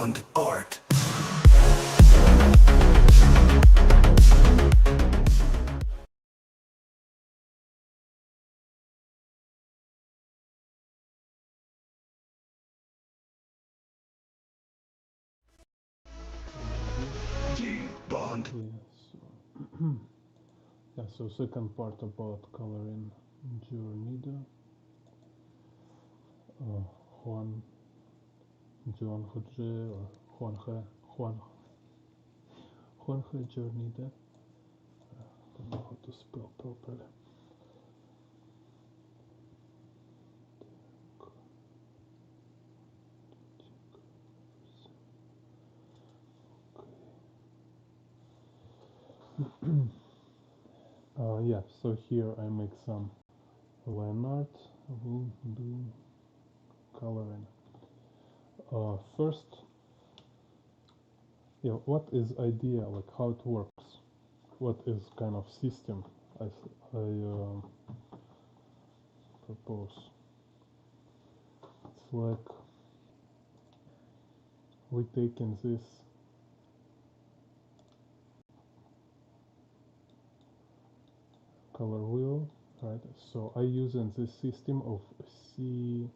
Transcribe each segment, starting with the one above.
beyond art. Bond. Yeah, so second part about coloring Guarnido. Juanjo or Juanjo Guarnido. Don't know how to spell properly. Yeah, so here I make some line art. I will do coloring. First, yeah, what is idea, like how it works? What is kind of system I propose? It's like we taking this color wheel, right? So I using this system of CMY,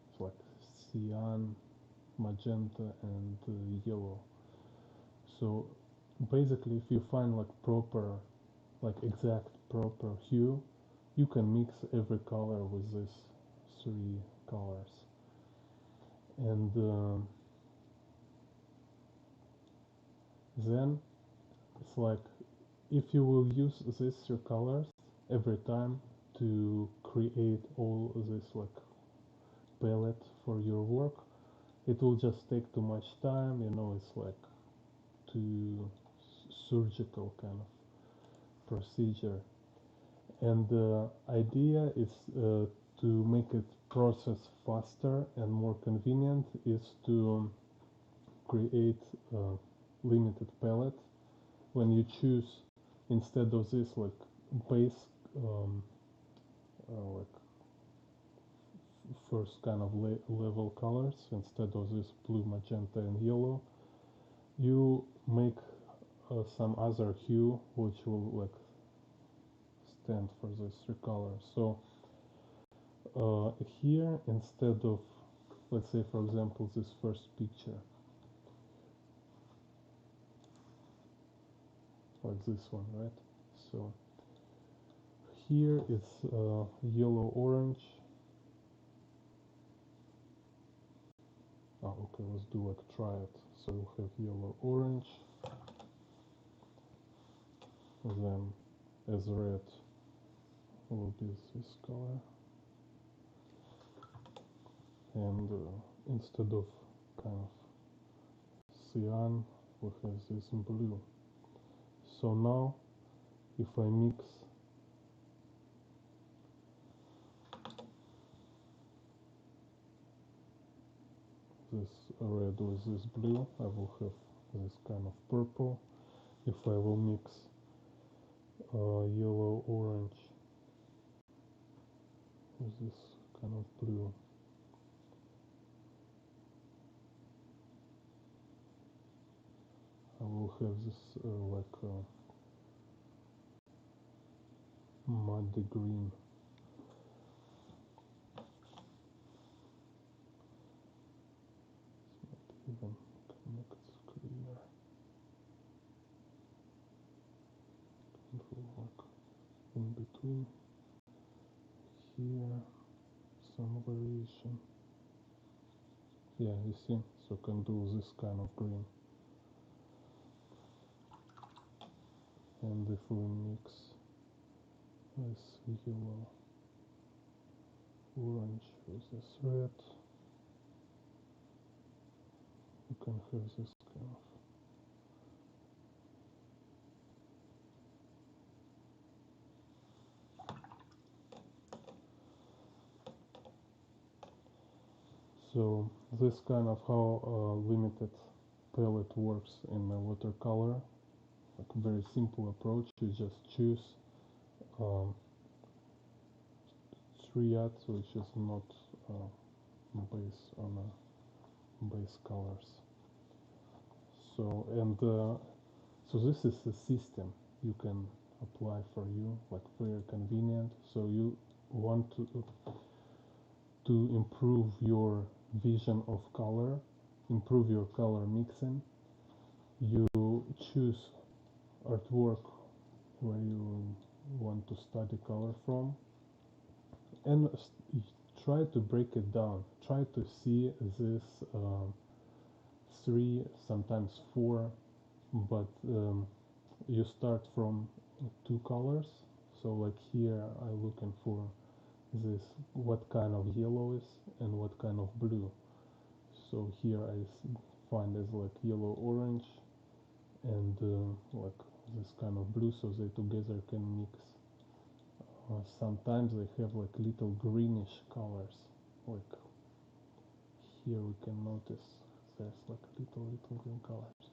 it's like cyan, magenta, and yellow. So basically, if you find like proper, like exact proper hue, you can mix every color with these three colors. And then it's like if you will use these three colors every time to create all this like palette for your work, it will just take too much time, you know, it's like too surgical kind of procedure. And the idea is to make it process faster and more convenient is to create a limited palette. When you choose, instead of this like base like first kind of level colors, instead of this blue, magenta, and yellow, you make some other hue which will like stand for these three colors. So here, instead of, let's say for example, this first picture, like this one, right? So here it's yellow orange. Okay, let's do like try it. So we'll have yellow orange, then as red will be this color, and instead of kind of cyan we have this blue. So now if I mix this red with this blue, I will have this kind of purple. If I will mix yellow orange with this kind of blue, I will have this like muddy green. Even can make it clear. Like in between here, some variation. Yeah, you see, so can do this kind of green. And if we mix this yellow orange with this red, you can have this kind of so this kind of how limited palette works in watercolor. Like a very simple approach. You just choose triad, which is not base on base colors. So and so this is a system you can apply for you, like very convenient. So you want to improve your vision of color, improve your color mixing. You choose artwork where you want to study color from, and try to break it down. Try to see this three, sometimes four, but you start from two colors. So like here I'm looking for this, what kind of yellow is and what kind of blue. So here I find as like yellow orange and like this kind of blue, so they together can mix. Sometimes they have like little greenish colors, like here we can notice there's like little green colors.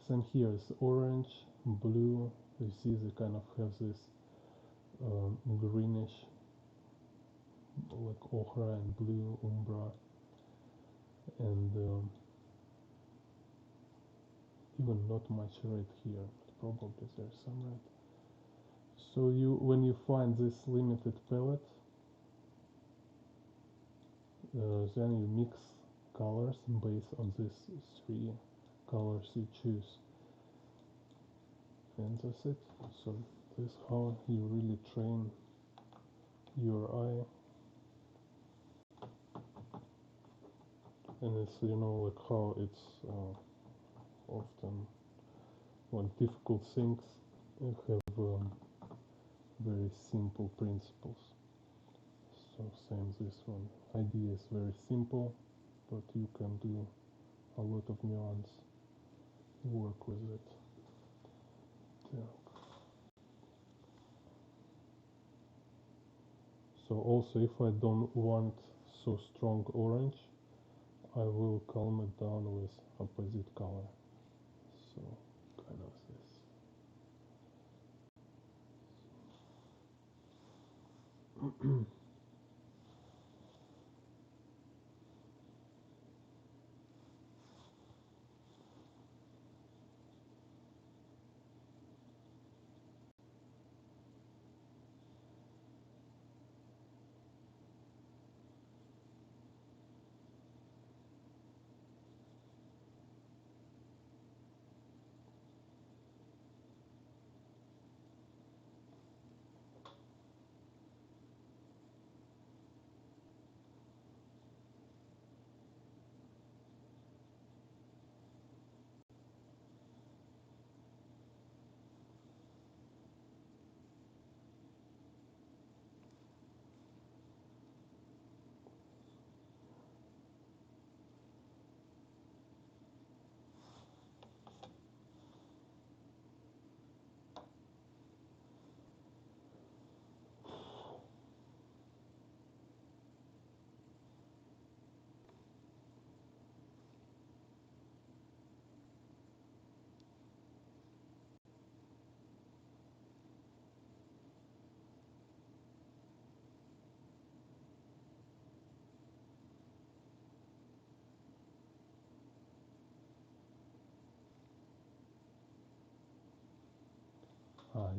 Same here is orange, blue. You see they kind of have this greenish, like ochre and blue umbra, and even not much red here, but probably there's some red. So you, when you find this limited palette, then you mix colors based on these three colors you choose, and that's it. So this is how you really train your eye, and it's, you know, like how it's often when difficult things have very simple principles. So same this one. Idea is very simple, but you can do a lot of nuance work with it. Yeah. So also if I don't want so strong orange, I will calm it down with opposite color. So kind of this.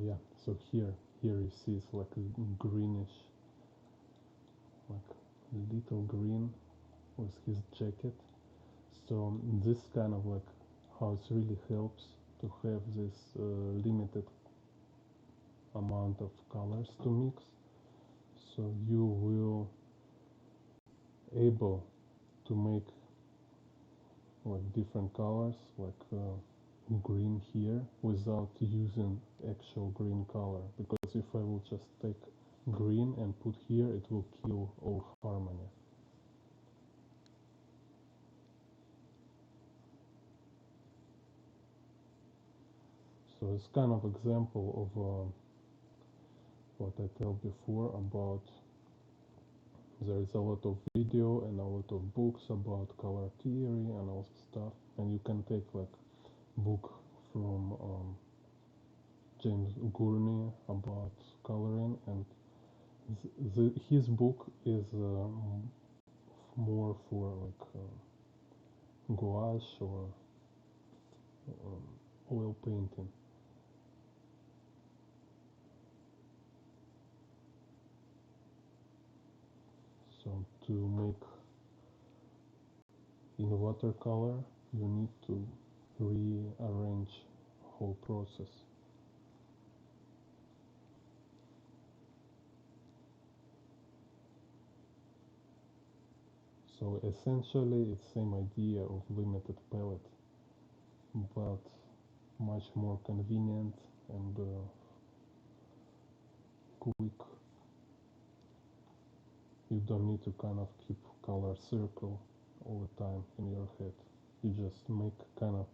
Yeah. So here you see it's like a greenish, like little green with his jacket. So this kind of like how it really helps to have this limited amount of colors to mix. So you will able to make like different colors, like green here, without using actual green color. Because if I will just take green and put here, it will kill all harmony. So it's kind of example of what I told before about there is a lot of video and a lot of books about color theory and all stuff, and you can take like book from James Gurney about coloring, and his book is more for like gouache or um, oil painting. So to make in watercolor, you need to rearrange whole process. So essentially it's same idea of limited palette, but much more convenient and quick. You don't need to kind of keep color circle all the time in your head. You just make kind of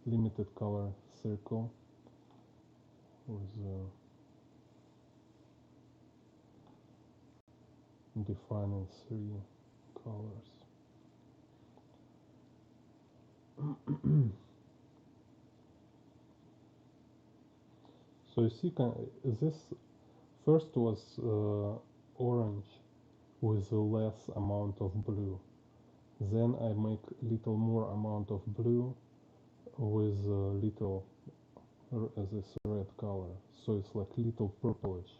limited color circle with defining three colors. So you see, this first was orange with a less amount of blue. Then I make little more amount of blue with little this red color. So it's like little purplish.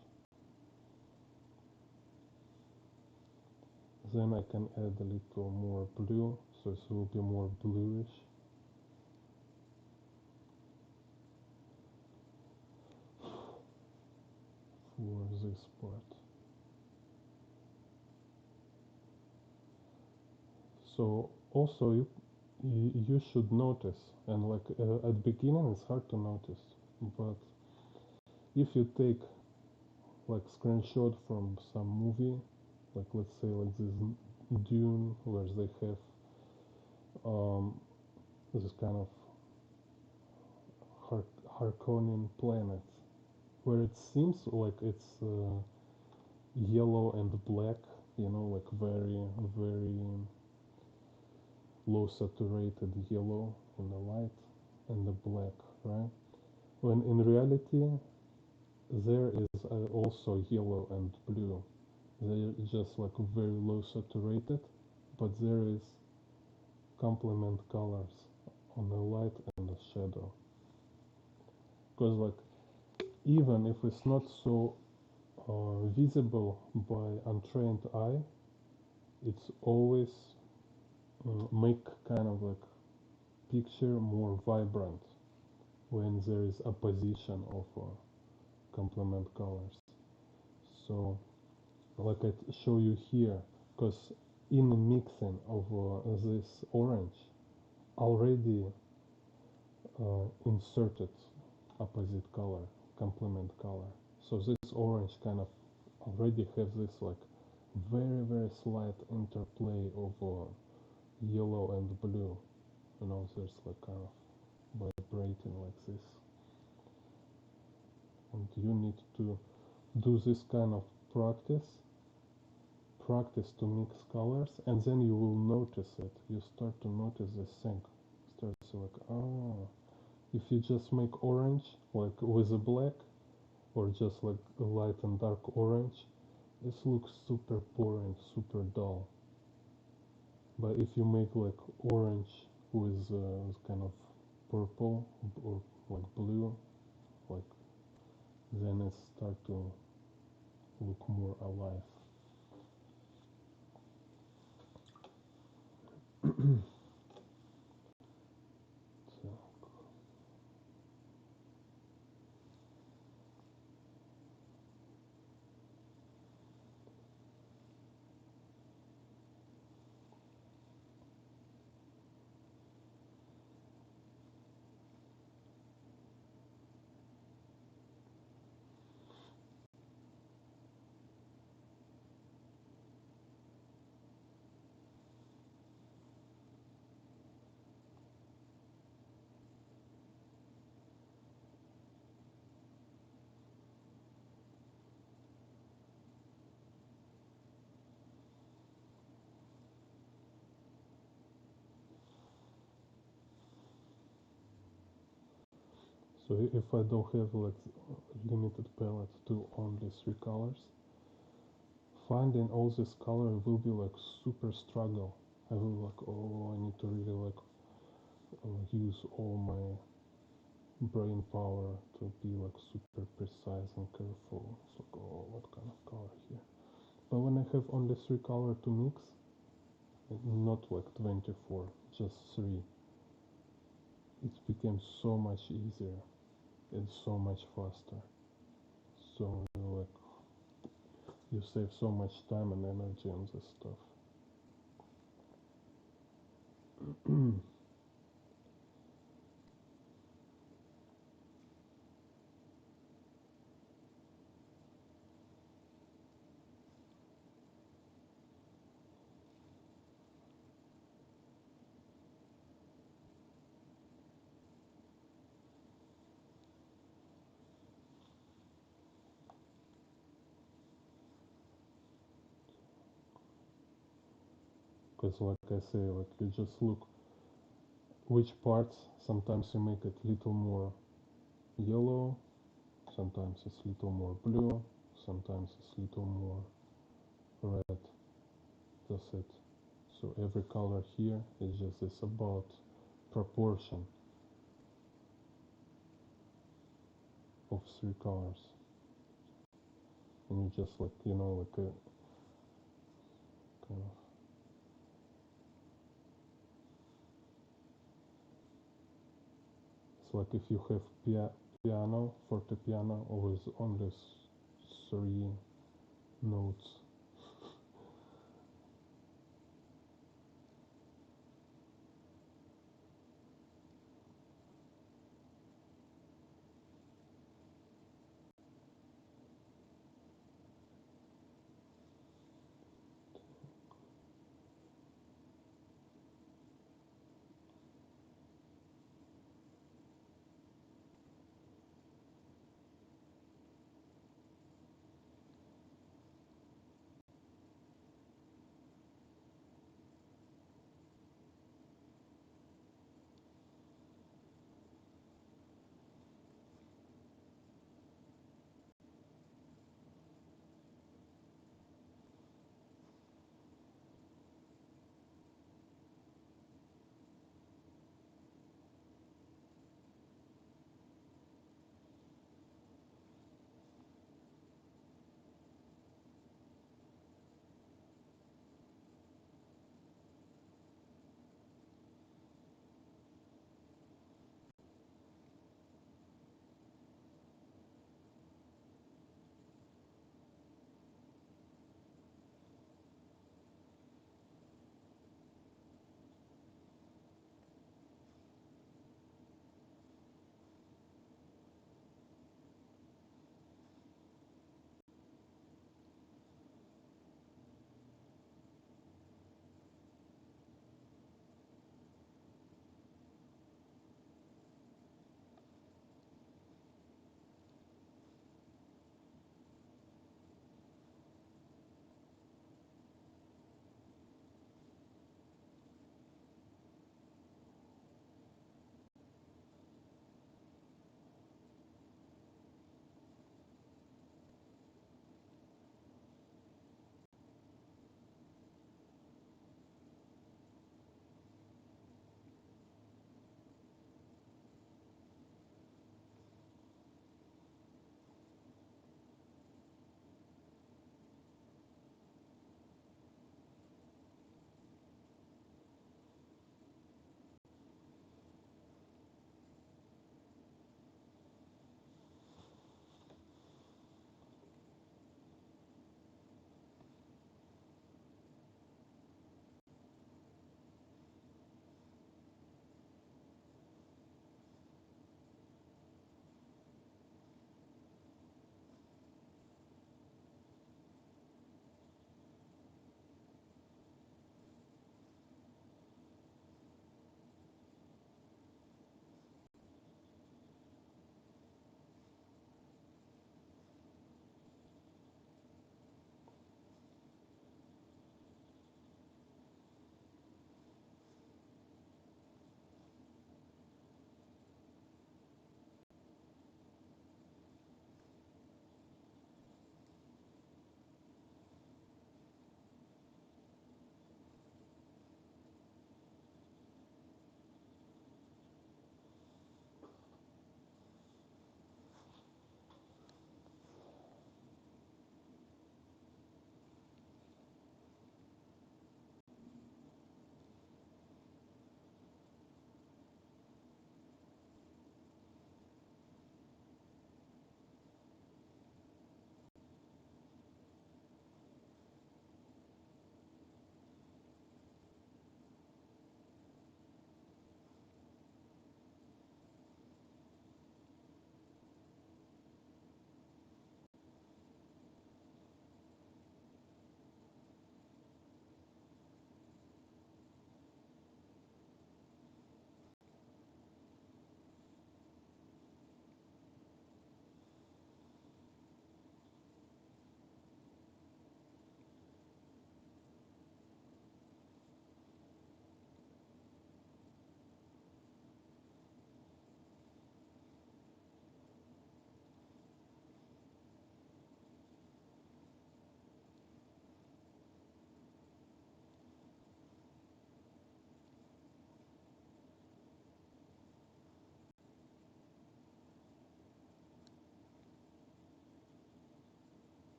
Then I can add a little more blue, so it will be more bluish. For this part. So also you should notice, and like at the beginning it's hard to notice, but if you take like screenshot from some movie, like let's say like this Dune, where they have this kind of Harkonian planet, where it seems like it's yellow and black, you know, like very low saturated yellow in the light and the black, right? When in reality there is also yellow and blue. They're just like very low saturated, but there is complement colors on the light and the shadow. Because like even if it's not so visible by untrained eye, it's always make kind of like picture more vibrant when there is opposition of complement colors. So like I show you here, because in the mixing of this orange already inserted opposite color, complement color. So this orange kind of already have this like very slight interplay of yellow and blue. You know, there's like kind of vibrating like this, and you need to do this kind of practice to mix colors, and then you will notice it. You start to notice this thing. Start to like, oh, if you just make orange like with a black, or just like a light and dark orange, this looks super boring, super dull. But if you make like orange with kind of purple or like blue, like then it start to look more alive. So, so if I don't have like limited palette to only three colors, finding all this color will be like super struggle. I will like, oh, I need to really like use all my brain power to be like super precise and careful. It's like, oh, what kind of color here? But when I have only 3 color to mix, not like 24, just 3, it became so much easier and so much faster. So like you save so much time and energy on this stuff. Because like I say, like you just look which parts, sometimes you make it little more yellow, sometimes it's little more blue, sometimes it's little more red. That's it. So every color here is just this about proportion of 3 colors. And you just like, you know, like a kind of, it's like if you have piano, forte piano, always only 3 notes.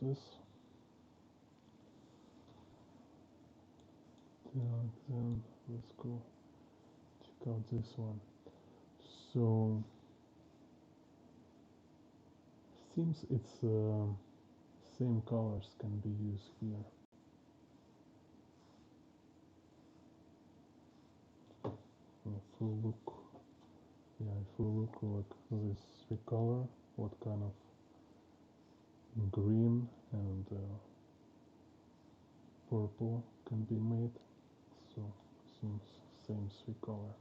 this. Then let's go check out this one. So seems it's same colors can be used here. If we look, if we look like this three color, what kind of green and purple can be made. So seems same three color,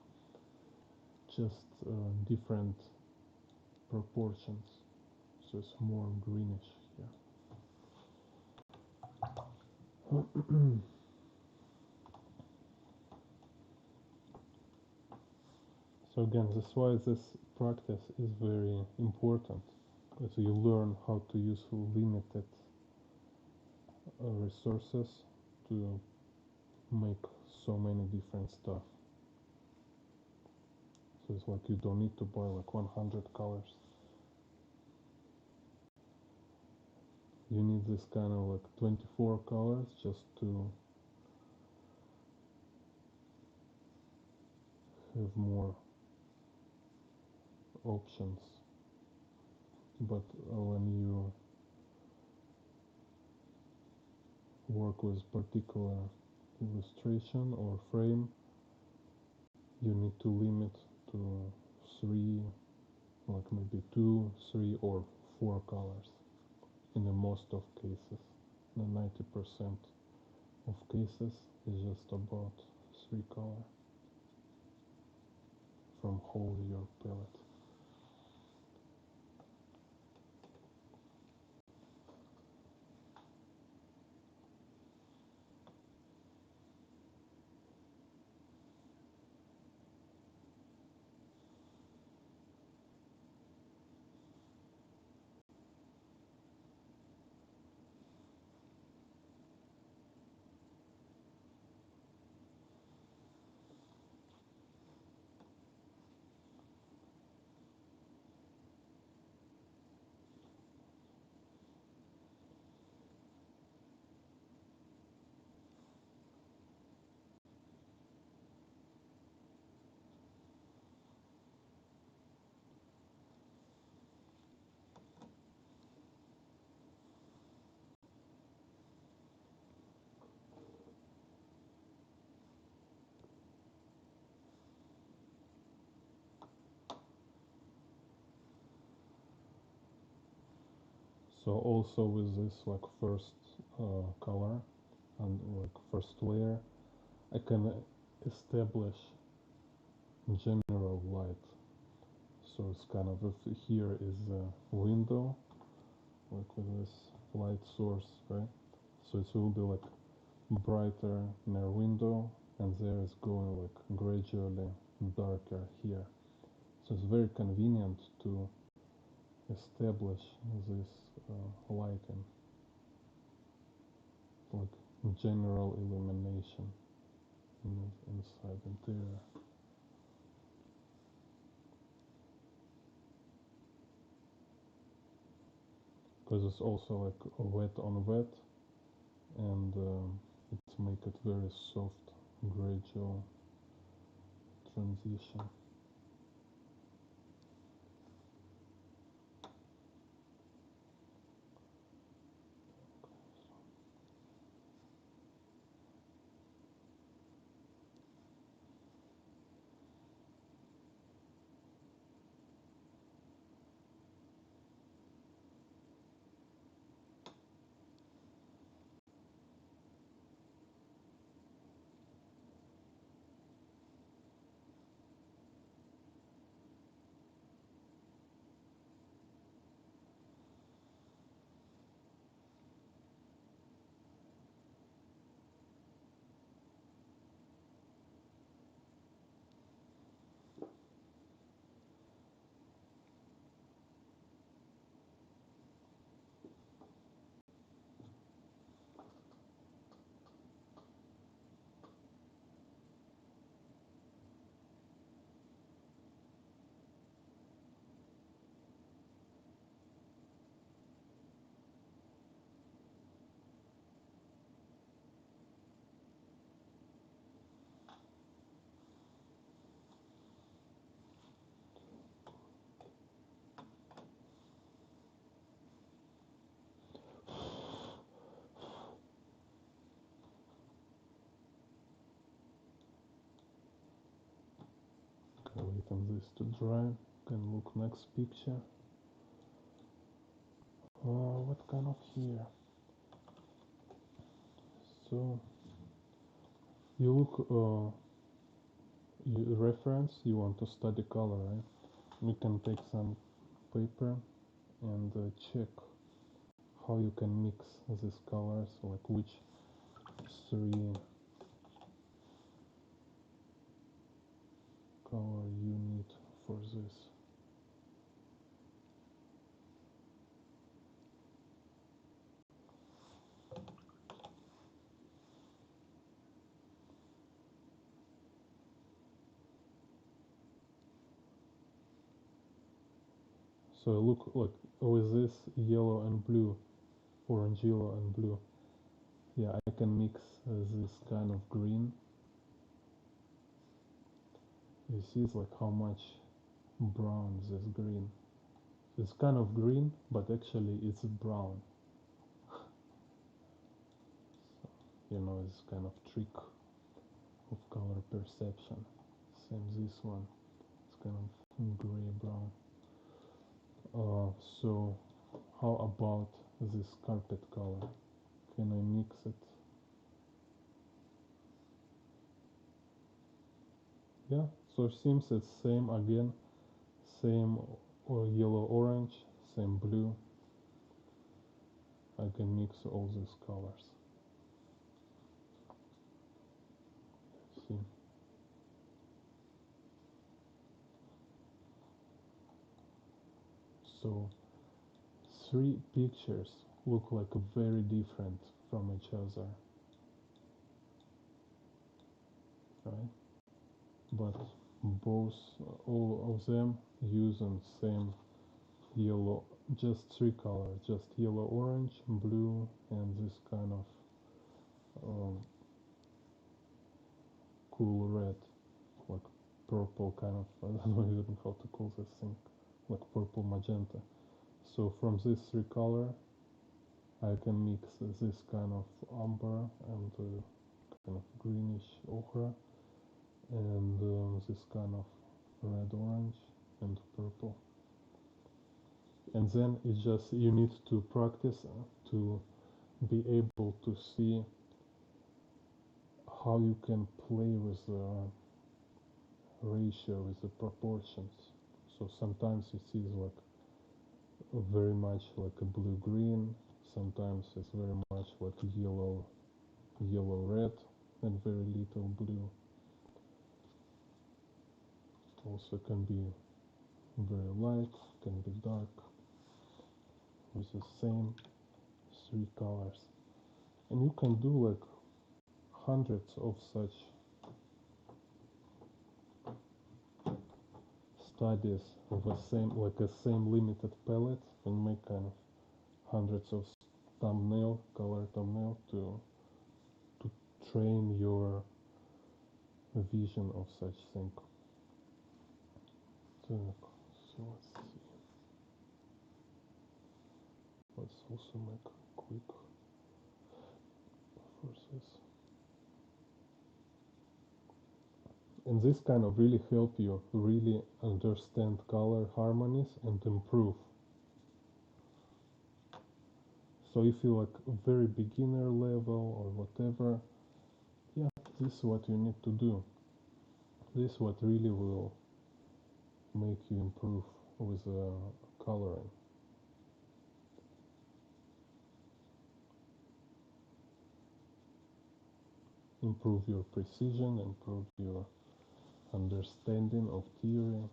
just different proportions. So it's more greenish here. So again, that's why this practice is very important, because you learn how to use limited resources to make so many different stuff. So it's like you don't need to buy like 100 colors. You need this kind of like 24 colors just to have more options. But when you work with particular illustration or frame, you need to limit to 3, like maybe 2, 3 or 4 colors in the most of cases. The 90% of cases is just about 3 color from whole your palette. So also with this like first color and like first layer, I can establish general light. So it's kind of, if here is a window, like with this light source, right? So it will be like brighter near window, and there is going like gradually darker here. So it's very convenient to establish this lighting, like general illumination inside interior. Because it's also like wet on wet, and it make it very soft, gradual transition. this to dry. Can look next picture. What kind of here? So you look, you reference, you want to study color, right? You can take some paper and check how you can mix these colors, like which three color you need for this. So look, like with this yellow and blue, orange, yellow and blue, yeah, I can mix this kind of green. You see, it's like how much brown this green. It's kind of green, but actually it's brown. So, it's kind of trick of color perception. Same this one. It's kind of gray brown. So how about this carpet color? Can I mix it? Yeah, so it seems it's same again, same yellow orange, same blue. I can mix all these colors. See. So three pictures look like very different from each other, right? But both, all of them using same yellow, just three colors, just yellow, orange, blue, and this kind of cool red, like purple kind of, I don't know even how to call this thing, like purple magenta. So from these three color, I can mix this kind of umber and kind of greenish ochre and this kind of red orange and purple. And then it's just you need to practice to be able to see how you can play with the ratio, with the proportions. So sometimes it is like very much like a blue green, sometimes it's very much like yellow red and very little blue. Also can be very light, can be dark, with the same three colors. And you can do like hundreds of such studies of the same, like a same limited palette, and make kind of hundreds of color thumbnail to train your vision of such thing. So let's see. Let's also make quick for this. And this kind of really help you really understand color harmonies and improve. So if you like very beginner level or whatever, yeah, this is what you need to do. This is what really will make you improve with coloring. Improve your precision, improve your understanding of theory.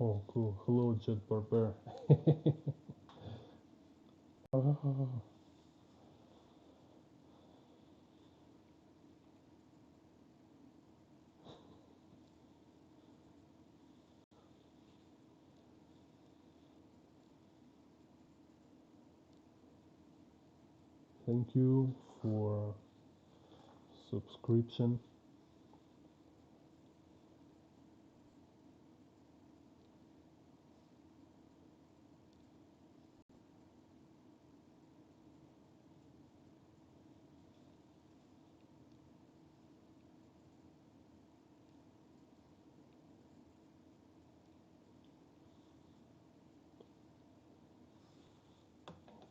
Oh, cool. Hello, Jet Barber. Oh, thank you for subscription.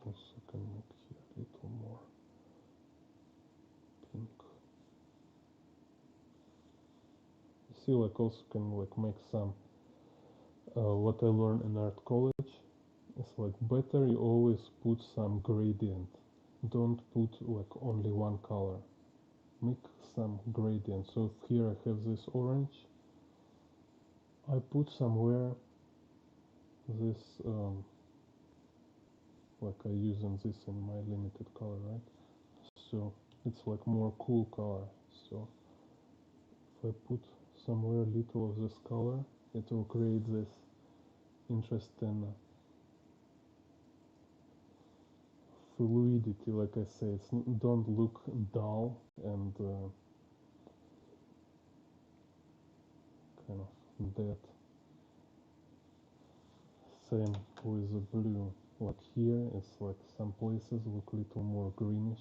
Also can make here a little more pink. You see, like also can like make some. What I learned in art college is like better you always put some gradient. Don't put like only one color. Make some gradient. So here I have this orange. I put somewhere this like I using this in my limited color, right? So it's like more cool color. So if I put somewhere little of this color, it will create this interesting fluidity. Like I say, it's don't look dull and kind of dead. Same with the blue. Like here, it's like some places look a little more greenish,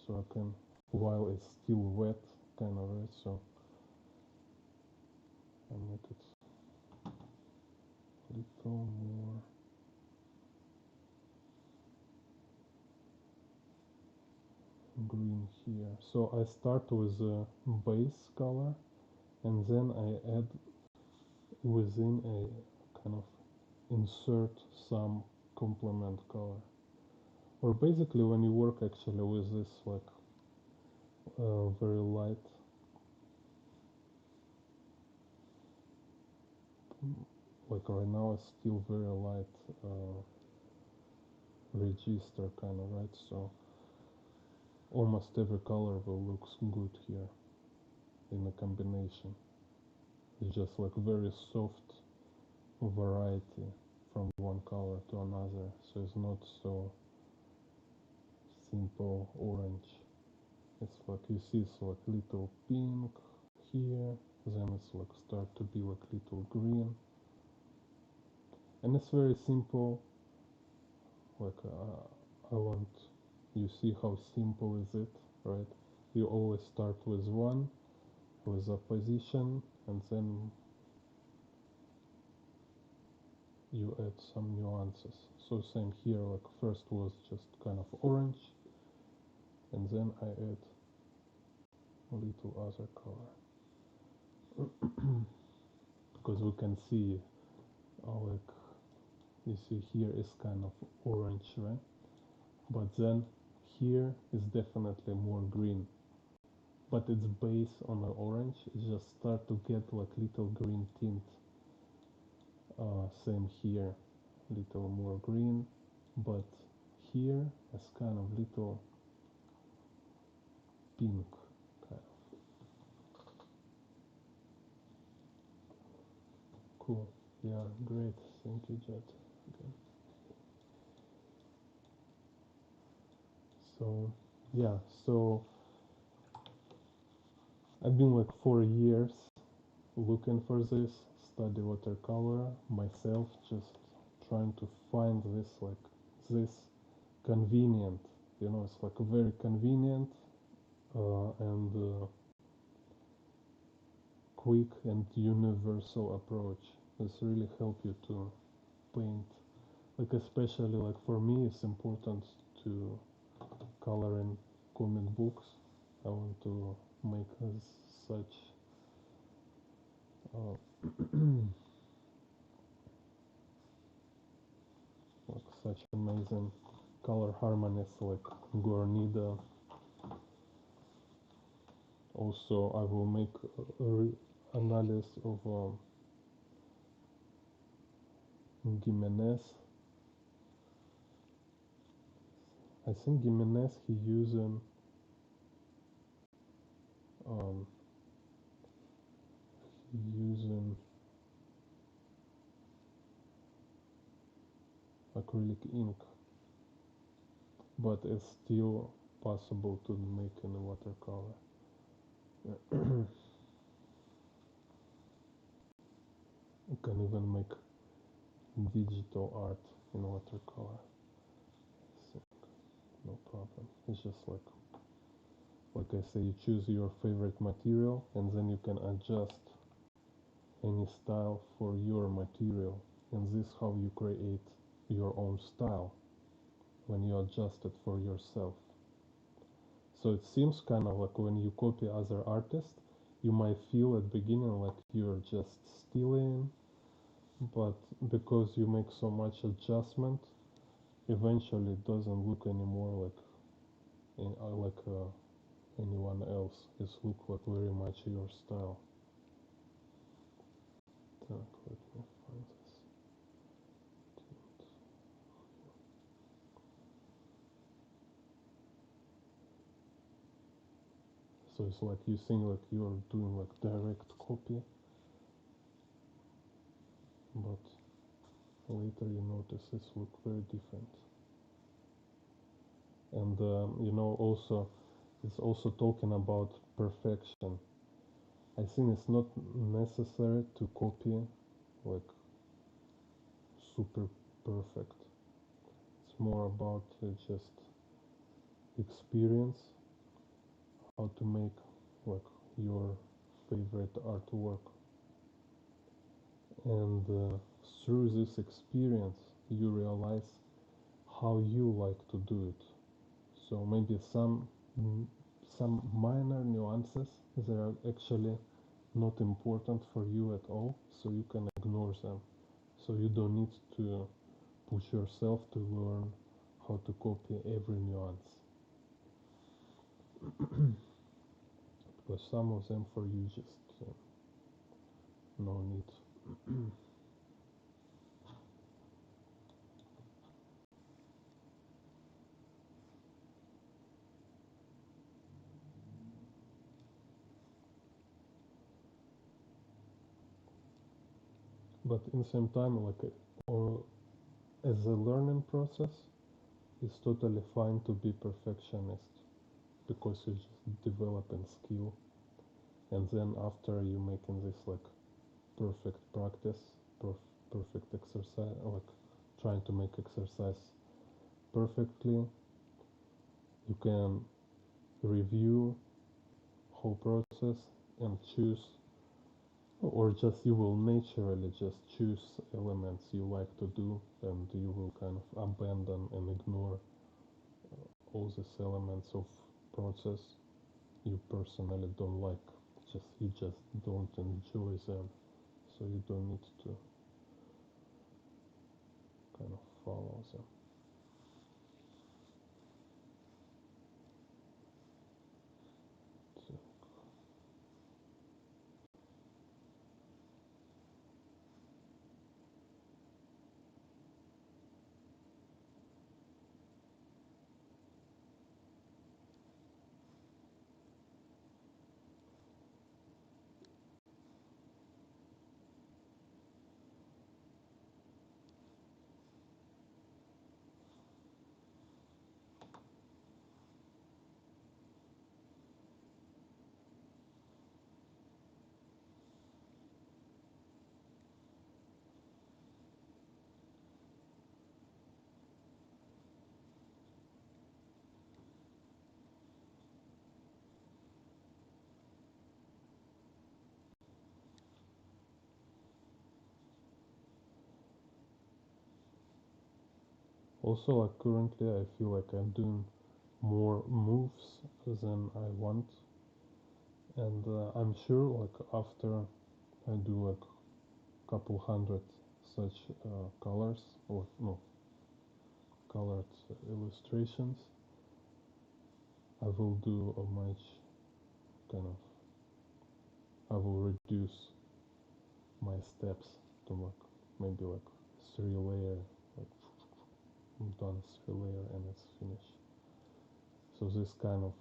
so I can, while it's still wet, kind of right. So I make it a little more green here. So I start with a base color, and then I add within a kind of insert some complement color. Or basically when you work actually with this like very light, like right now it's still very light register kind of, right? So almost every color will looks good here in a combination. It's just like very soft variety from one color to another, so it's not so simple orange. It's like you see it's like little pink here, then it's like start to be like little green, and it's very simple. Like I want you see how simple is it, right? You always start with one with a position, and then you add some nuances. So same here, like first was just kind of orange, and then I add a little other color because we can see like you see here is kind of orange, right? But then here is definitely more green, but it's based on the orange. It just start to get like little green tint. Same here, little more green, but here is kind of little pink kind of. Cool. Yeah, great. Thank you, Jet. Okay. So yeah, so I've been like 4 years looking for this, study watercolor myself, just trying to find this like this convenient, it's like a very convenient and quick and universal approach. This really help you to paint, like especially like for me it's important to color in comic books. I want to make such like such amazing color harmonies like Guarnido. Also I will make analysis of Gimenez. I think Gimenez he um, using acrylic ink, but it's still possible to make in watercolor. You can even make digital art in watercolor. So, no problem. It's just like I say, you choose your favorite material and then you can adjust any style for your material, and this is how you create your own style when you adjust it for yourself. So it seems kind of like when you copy other artists, you might feel at beginning like you're just stealing, but because you make so much adjustment, eventually it doesn't look anymore like anyone else. It looks like very much your style. Так, let me find this. So it's like you think like you're doing like direct copy, but later you notice this look very different. And also it's also talking about perfection. I think it's not necessary to copy like super perfect. It's more about just experience how to make like your favorite artwork, and through this experience you realize how you like to do it. So maybe some minor nuances that are actually not important for you at all, so you can ignore them. So you don't need to push yourself to learn how to copy every nuance, because some of them for you just no need. But in the same time, or as a learning process, it's totally fine to be perfectionist, because you just developing skill, and then after you making this like perfect practice, perfect exercise, like trying to make exercise perfectly, you can review whole process and choose, or just you will naturally just choose elements you like to do, and you will kind of abandon and ignore all these elements of process you personally don't like. You just don't enjoy them, so you don't need to kind of follow them. So, also, like currently, I feel like I'm doing more moves than I want, and I'm sure like after I do like couple hundred such colors, or no, colored illustrations, I will do a much kind of, I will reduce my steps to like maybe like 3 layer, like done 3 layer and it's finished. So this kind of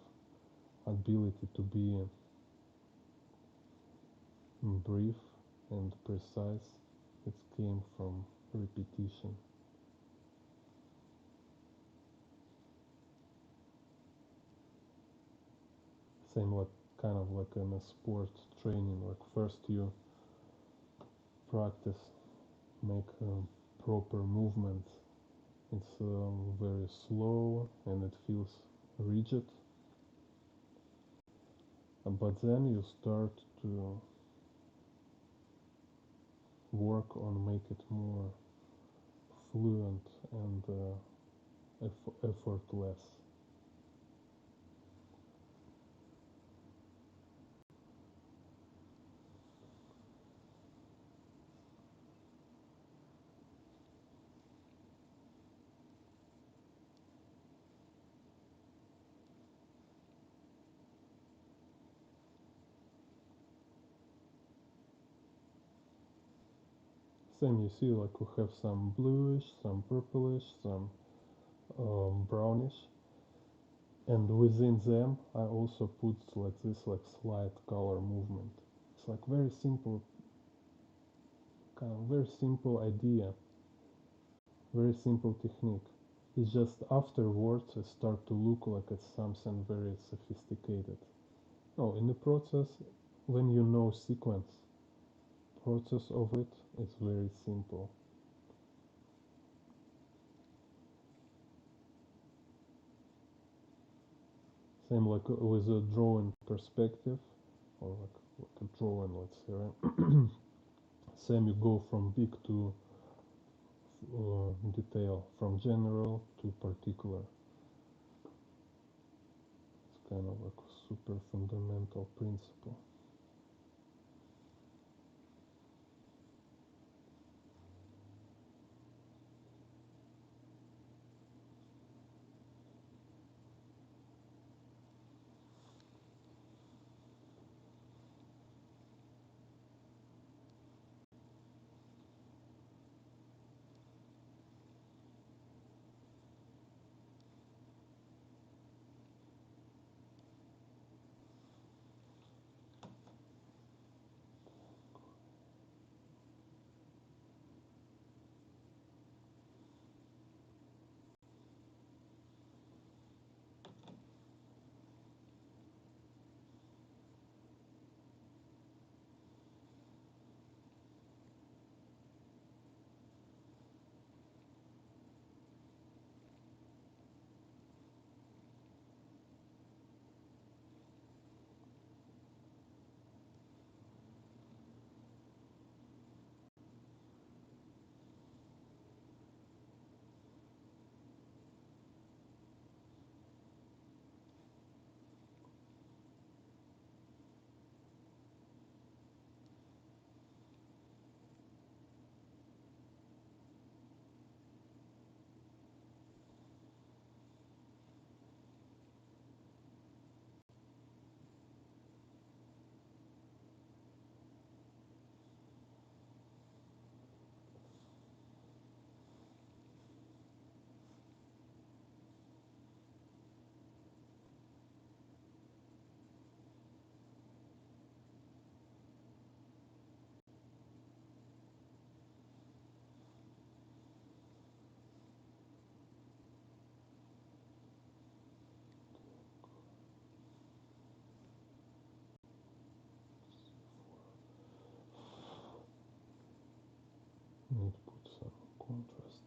ability to be brief and precise, it came from repetition. Same like kind of like in a sport training, like first you practice, make proper movements. It's very slow and it feels rigid, but then you start to work on make it more fluent and effortless. Same, you see, like we have some bluish, some purplish, some brownish, and within them I also put like this like slight color movement. It's like very simple, kind of very simple idea, very simple technique. It's just afterwards it start to look like it's something very sophisticated. No, in the process, when you know sequence, process of it is very simple. Same like with a drawing perspective, or like a drawing, let's say, right? Same, you go from big to detail, from general to particular. It's kind of like a super fundamental principle. Need to put some contrast.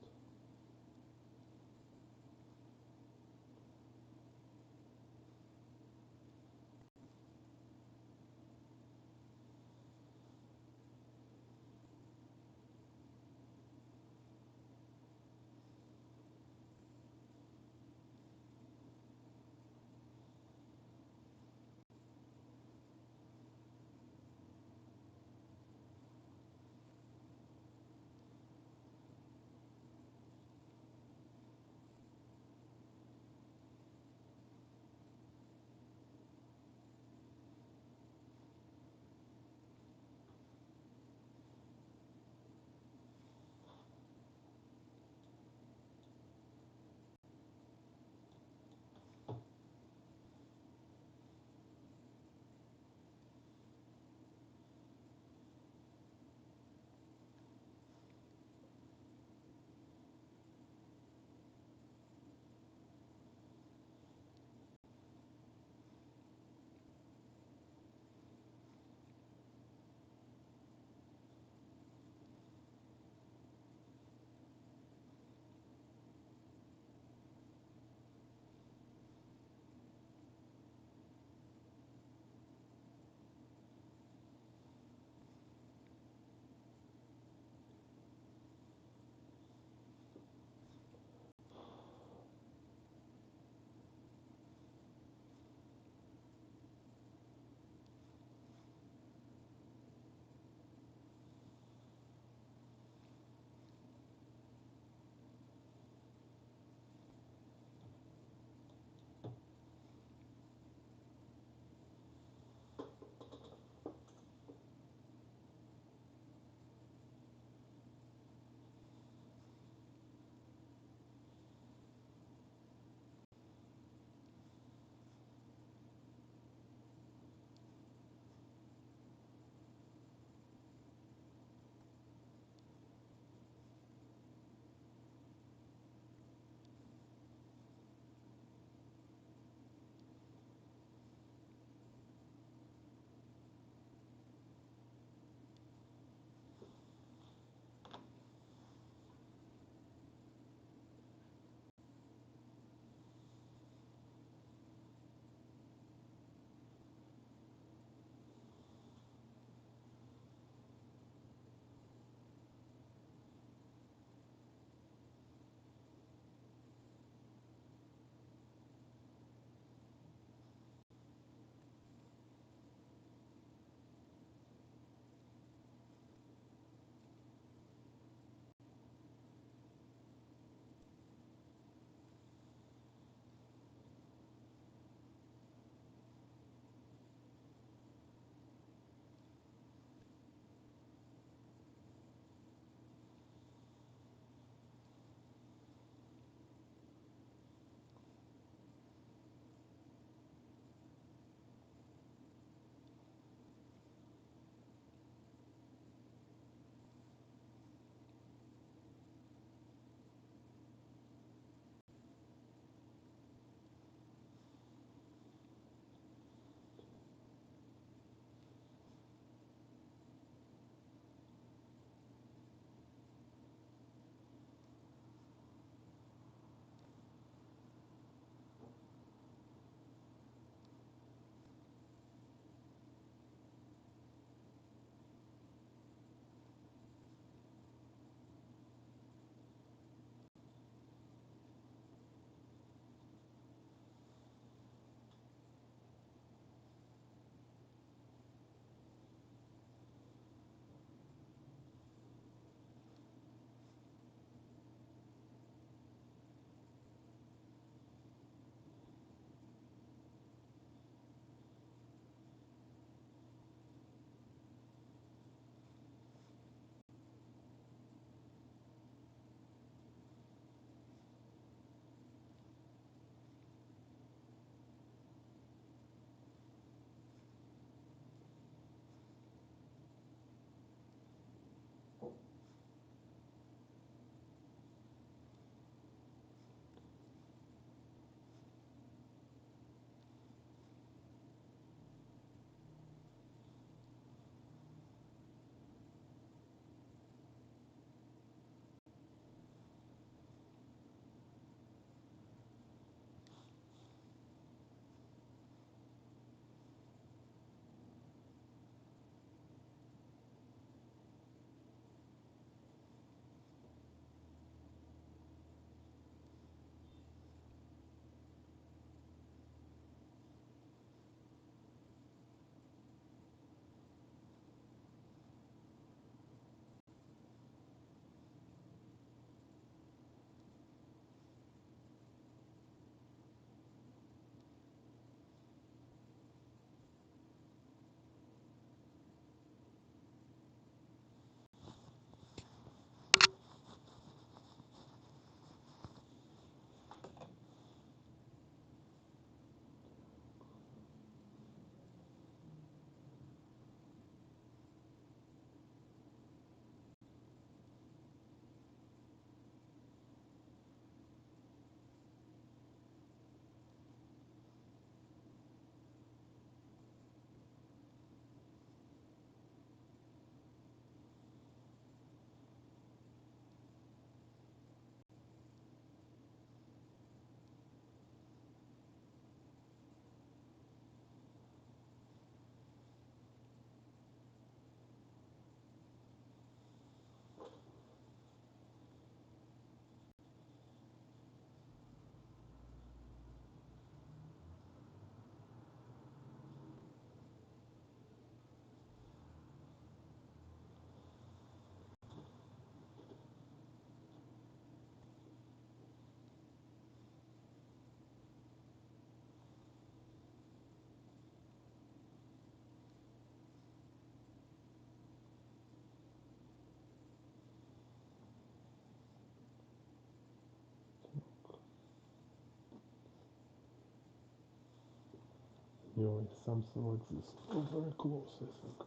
Anyway, something like this. Oh, very close, I think.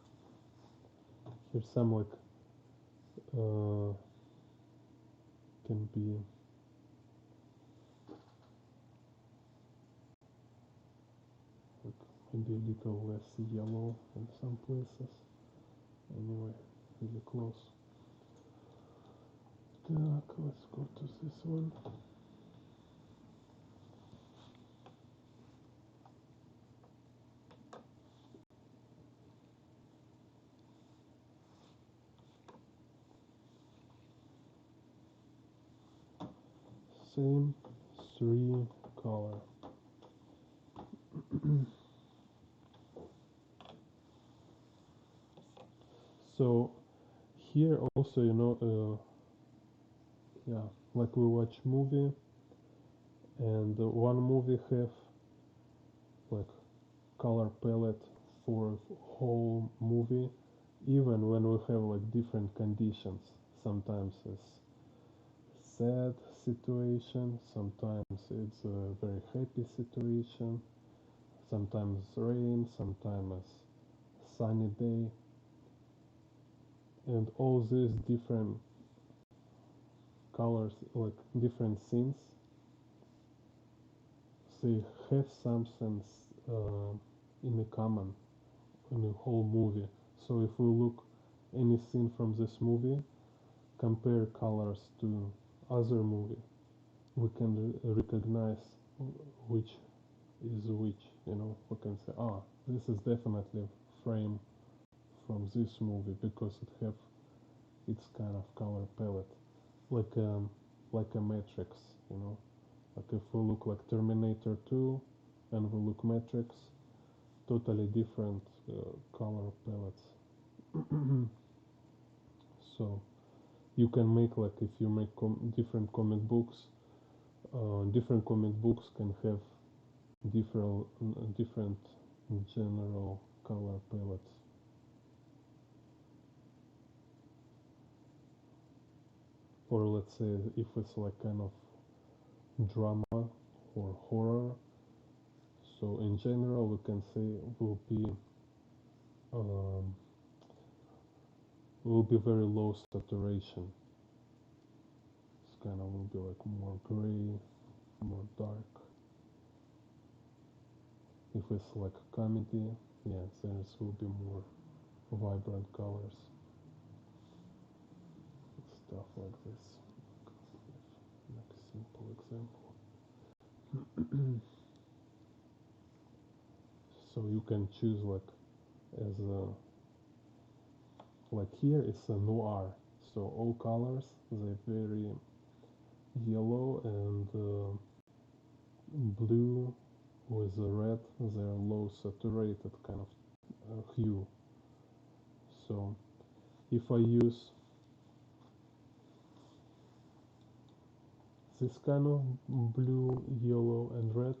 Here's some like can be like maybe a little less yellow in some places. Anyway, really close. Так, let's go to this one. Same 3 color. So here also, you know, yeah, like we watch movie, and one movie have like color palette for whole movie, even when we have like different conditions. Sometimes it's sad situation, sometimes it's a very happy situation, sometimes rain, sometimes sunny day, and all these different colors, like different scenes, they have something in common in the whole movie. So if we look any scene from this movie, compare colors to other movie, we can recognize which is which. You know, we can say, ah, this is definitely frame from this movie because it have its kind of color palette, like like a matrix. You know, like if we look like Terminator 2 and we look Matrix, totally different color palettes. So you can make like if you make different comic books, different comic books can have different general color palettes. Or let's say if it's like kind of drama or horror, so in general we can say um, will be very low saturation. It's kind of will be like more gray, more dark. If it's like a comedy, yeah, there will be more vibrant colors, stuff like this. Like a simple example. So you can choose like as a like here it's a noir, so all colors they're very yellow and blue with the red, they're low saturated kind of hue. So if I use this kind of blue, yellow and red,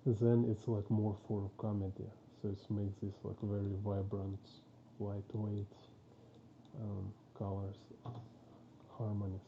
then it's like more for comedy. So it makes this like very vibrant, lightweight colors, harmonies.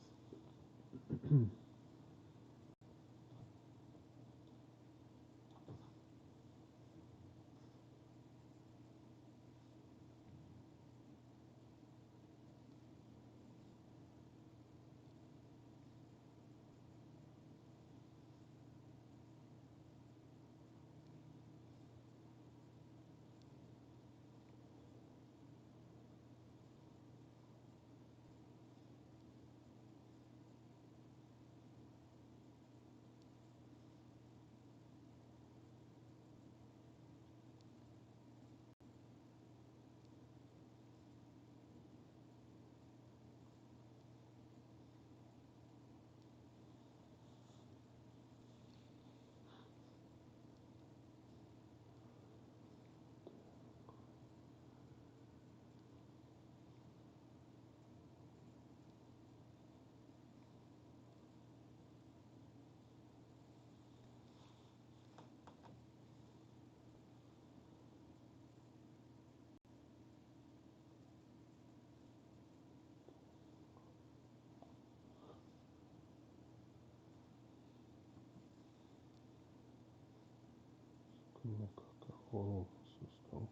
Oh, so strong.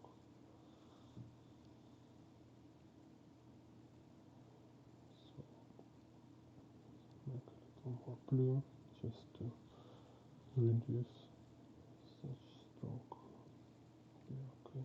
So make a little more blue just to reduce such strong. Yeah, okay.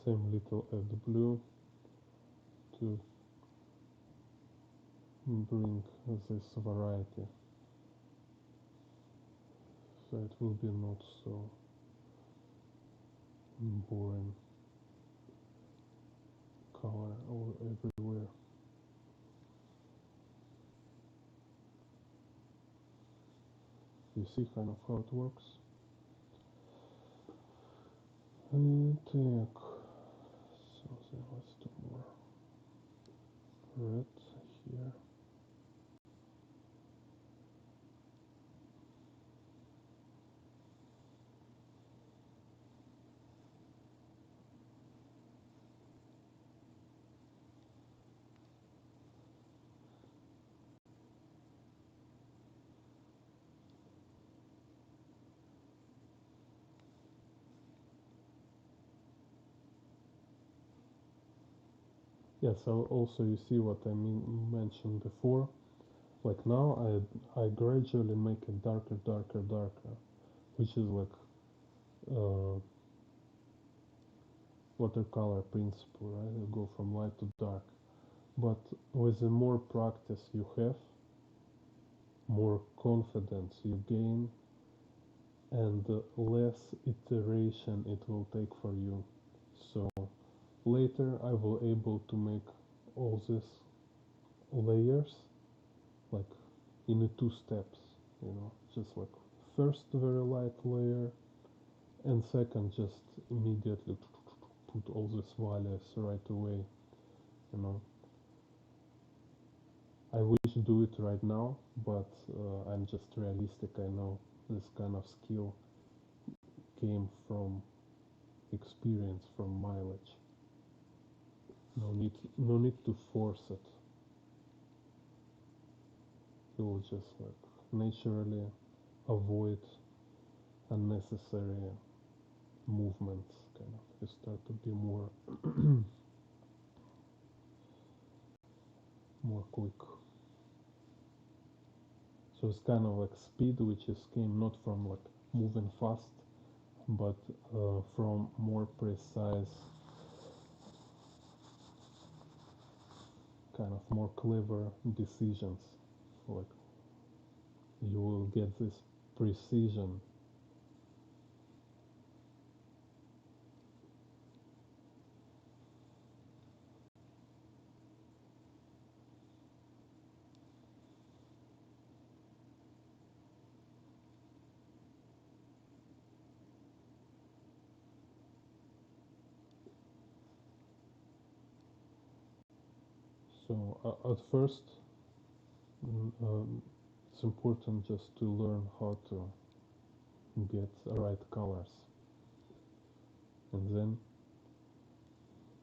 Same little add blue to bring this variety, so it will be not so boring color all everywhere. You see kind of how it works. And take, so then let's do more red here. Yeah, so also you see what I mentioned before. Like now I gradually make it darker, darker, darker, which is like watercolor principle, right? You go from light to dark. But with the more practice you have, more confidence you gain, and less iteration it will take for you. So later I will able to make all these layers like in two steps, just like first very light layer and second just immediately put all these values right away, you know. I wish to do it right now, but I'm just realistic. I know this kind of skill came from experience, from mileage. No need to force it. It will just like naturally avoid unnecessary movements. Kind of, you start to be more quick. So it's kind of like speed, which is came not from like moving fast, but from more precise, kind of more clever decisions. Like you will get this precision. So at first, it's important just to learn how to get right colors, and then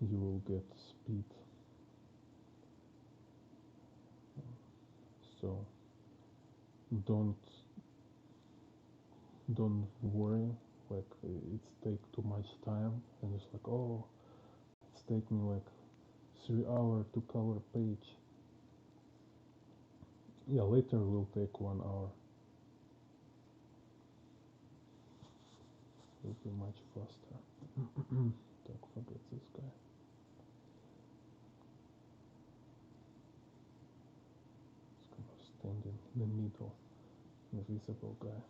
you will get speed. So don't don't worry like it's take too much time and it's like, oh, it's taking like 3 hours to color page. Yeah, later will take 1 hour. Will be much faster. Don't forget this guy. It's kind of standing in the middle, invisible guy.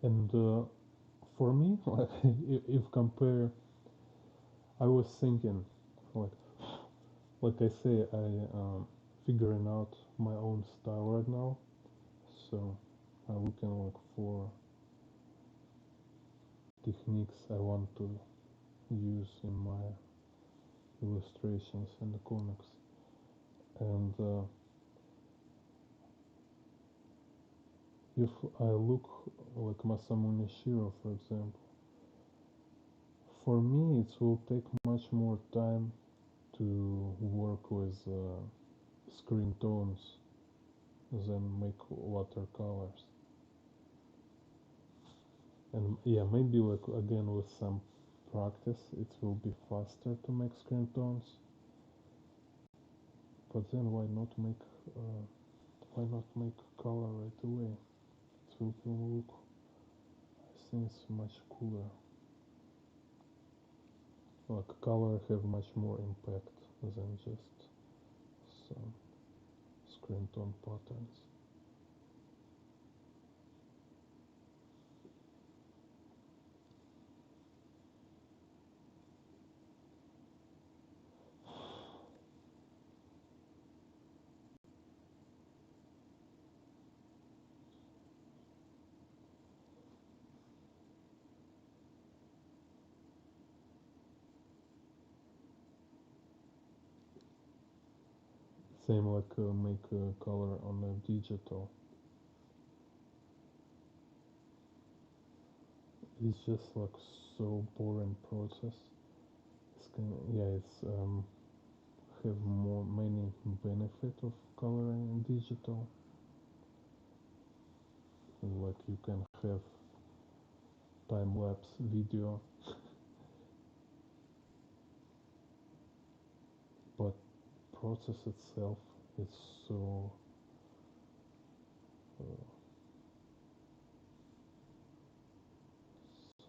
And for me, like if compare, I was thinking, like like I say, I figuring out my own style right now. So I'm looking like for techniques I want to use in my illustrations and the comics. And if I look like Masamune Shiro, for example, for me it will take much more time to work with screen tones than make watercolors. And yeah, maybe like again with some practice it will be faster to make screen tones. But then uh, why not make color right away? It will look, I think it's much cooler. Like color have much more impact than just some screen tone patterns. Same like make color on a digital. It's just like so boring process. It's kind of, yeah, it's have more many benefit of coloring in digital. Like you can have time lapse video, but process itself is so uh,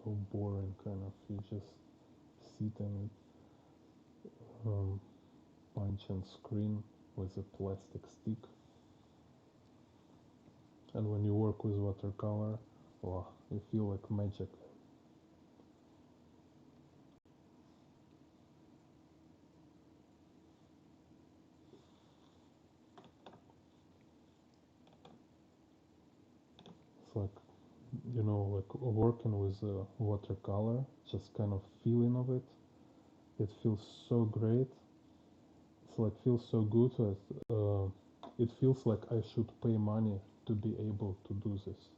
so boring. Kind of you just sit and um, punch and screen with a plastic stick. And when you work with watercolor, wow, you feel like magic. It's like, like working with watercolor, just kind of feeling of it. It feels so great. It's like feels so good that it feels like I should pay money to be able to do this.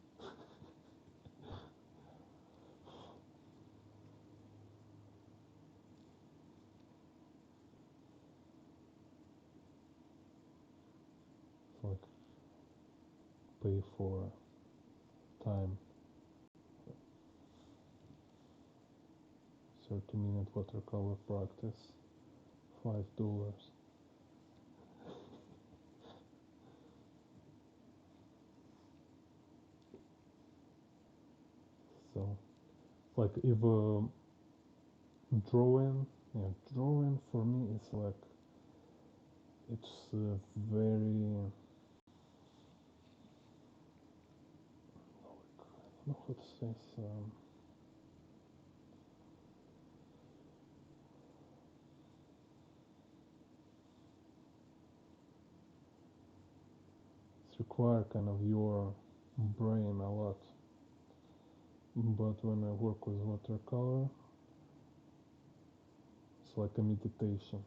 It's like pay for time. 30-minute watercolor practice, $5. So, like if drawing, yeah, drawing for me is like it's very like, I don't know how to say this, it's require kind of your brain a lot. But when I work with watercolor, it's like a meditation.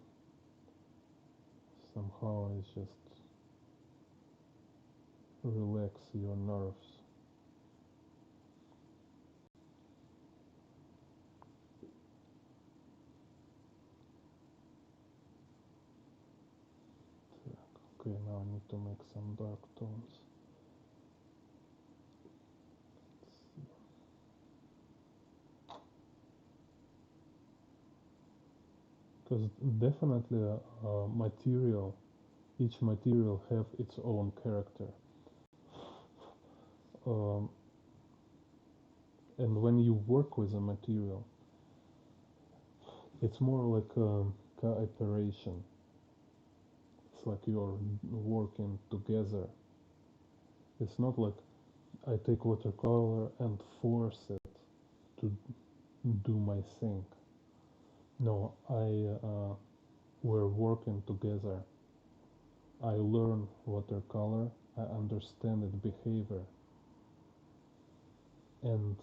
Somehow it just relax your nerves. Okay, now I need to make some dark tones. Because definitely material, each material have its own character. Um, and when you work with a material, it's more like a cooperation. It's like you're working together. It's not like I take watercolor and force it to do my thing. No, we're working together. I learn watercolor, I understand its behavior, and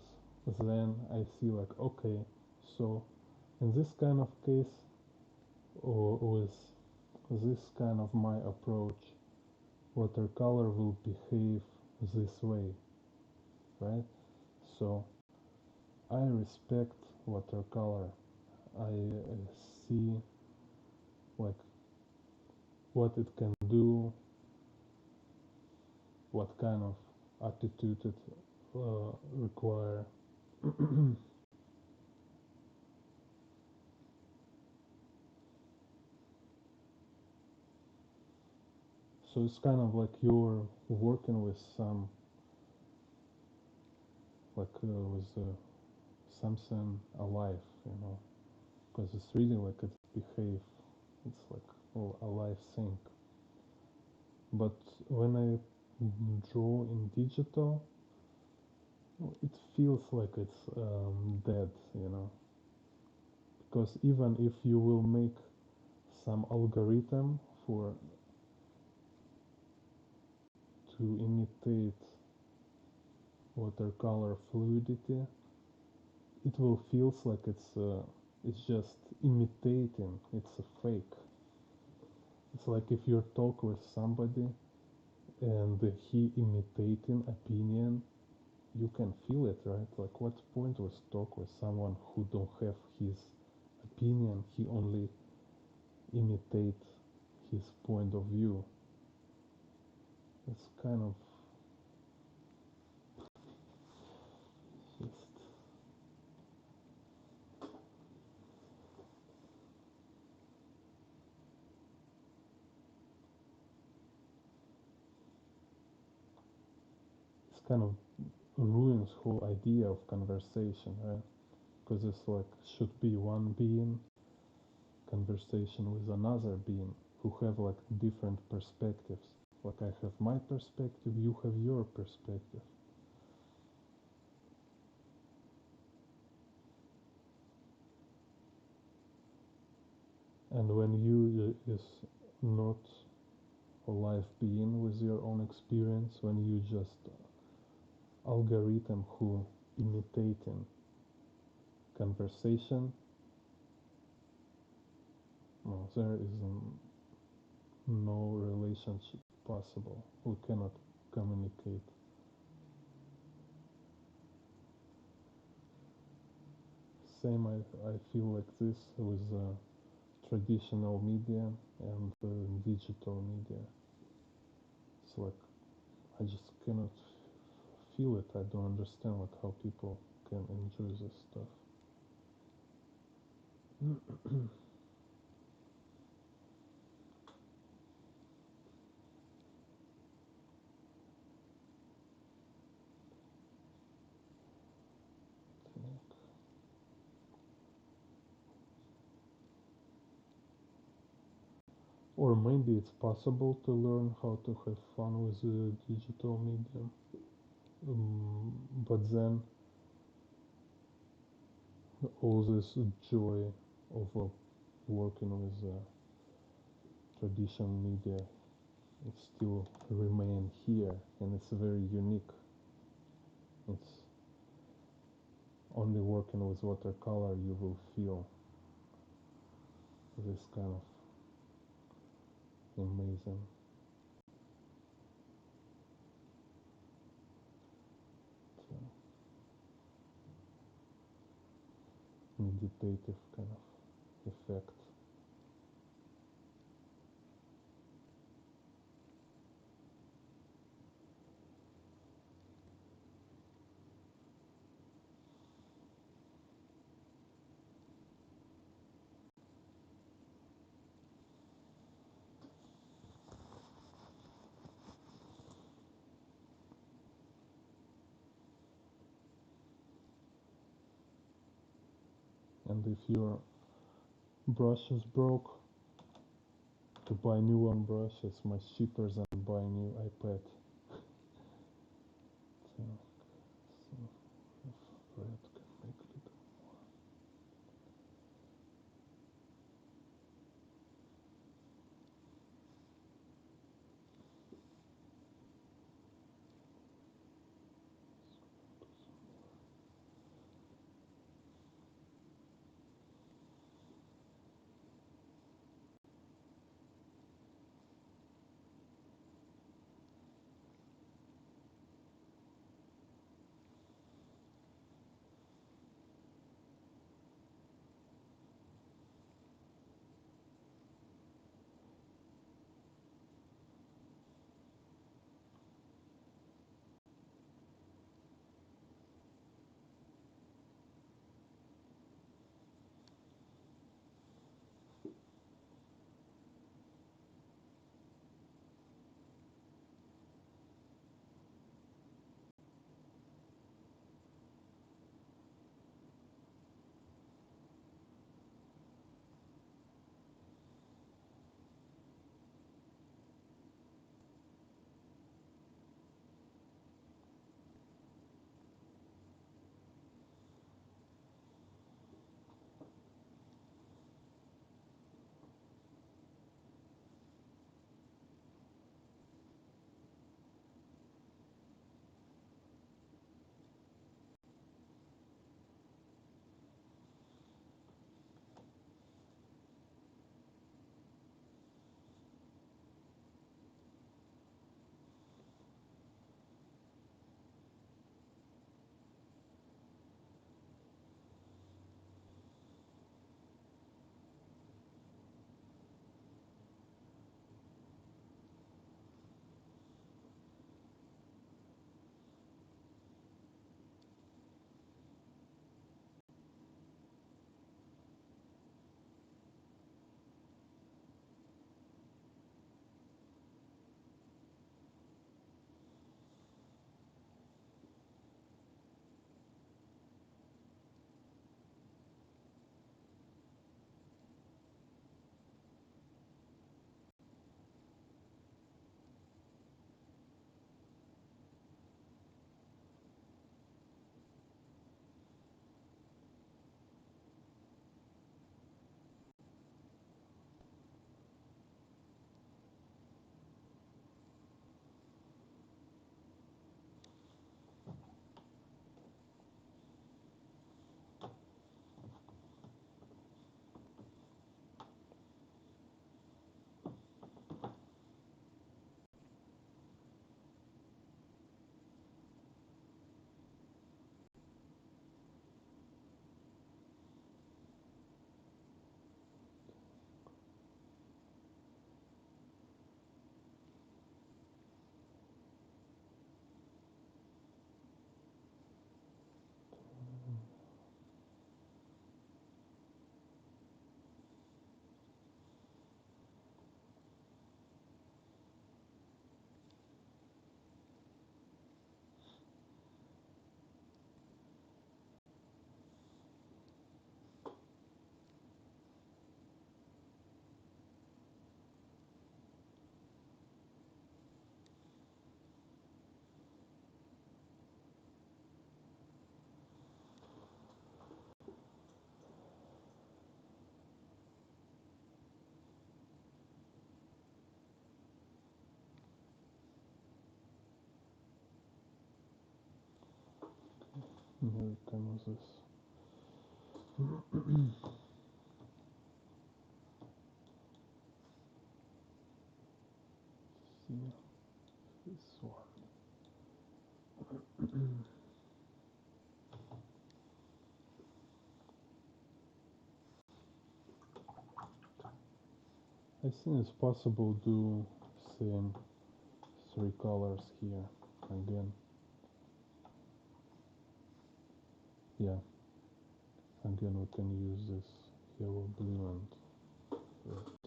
then I see like, okay, so in this kind of case, or with this kind of my approach, watercolor will behave this way, right? So I respect watercolor. I see like what it can do, what kind of attitude it require. So it's kind of like you're working with some, like with something alive, because it's really like it behave. It's like a live thing. But when I draw in digital, it feels like it's dead, because even if you will make some algorithm for to imitate watercolor fluidity, it will feels like it's just imitating. It's a fake. It's like if you talk with somebody and he imitating opinion, you can feel it, right? Like what point was talk with someone who don't have his opinion? He only imitate his point of view. It's kind of just it's kind of ruins whole idea of conversation, right? Because it's like should be one being, conversation with another being who have like different perspectives. Like I have my perspective, you have your perspective. And when you is not a live being with your own experience, when you just algorithm who imitating conversation, no, there is no relationship possible. We cannot communicate. Same, I feel like this with traditional media and digital media. It's like I just cannot feel it. I don't understand like how people can enjoy this stuff. Or maybe it's possible to learn how to have fun with the digital medium. But then all this joy of working with traditional media, it still remain here, and it's very unique. It's only working with watercolor you will feel this kind of amazing. Meditative kind of effect. And if your brush is broke, to buy new one brush is much cheaper than buy a new iPad. So, if red can make little. Here comes this. See this one. I think it's possible to same three colors here again. Yeah, again we can use this yellow, blue, and red.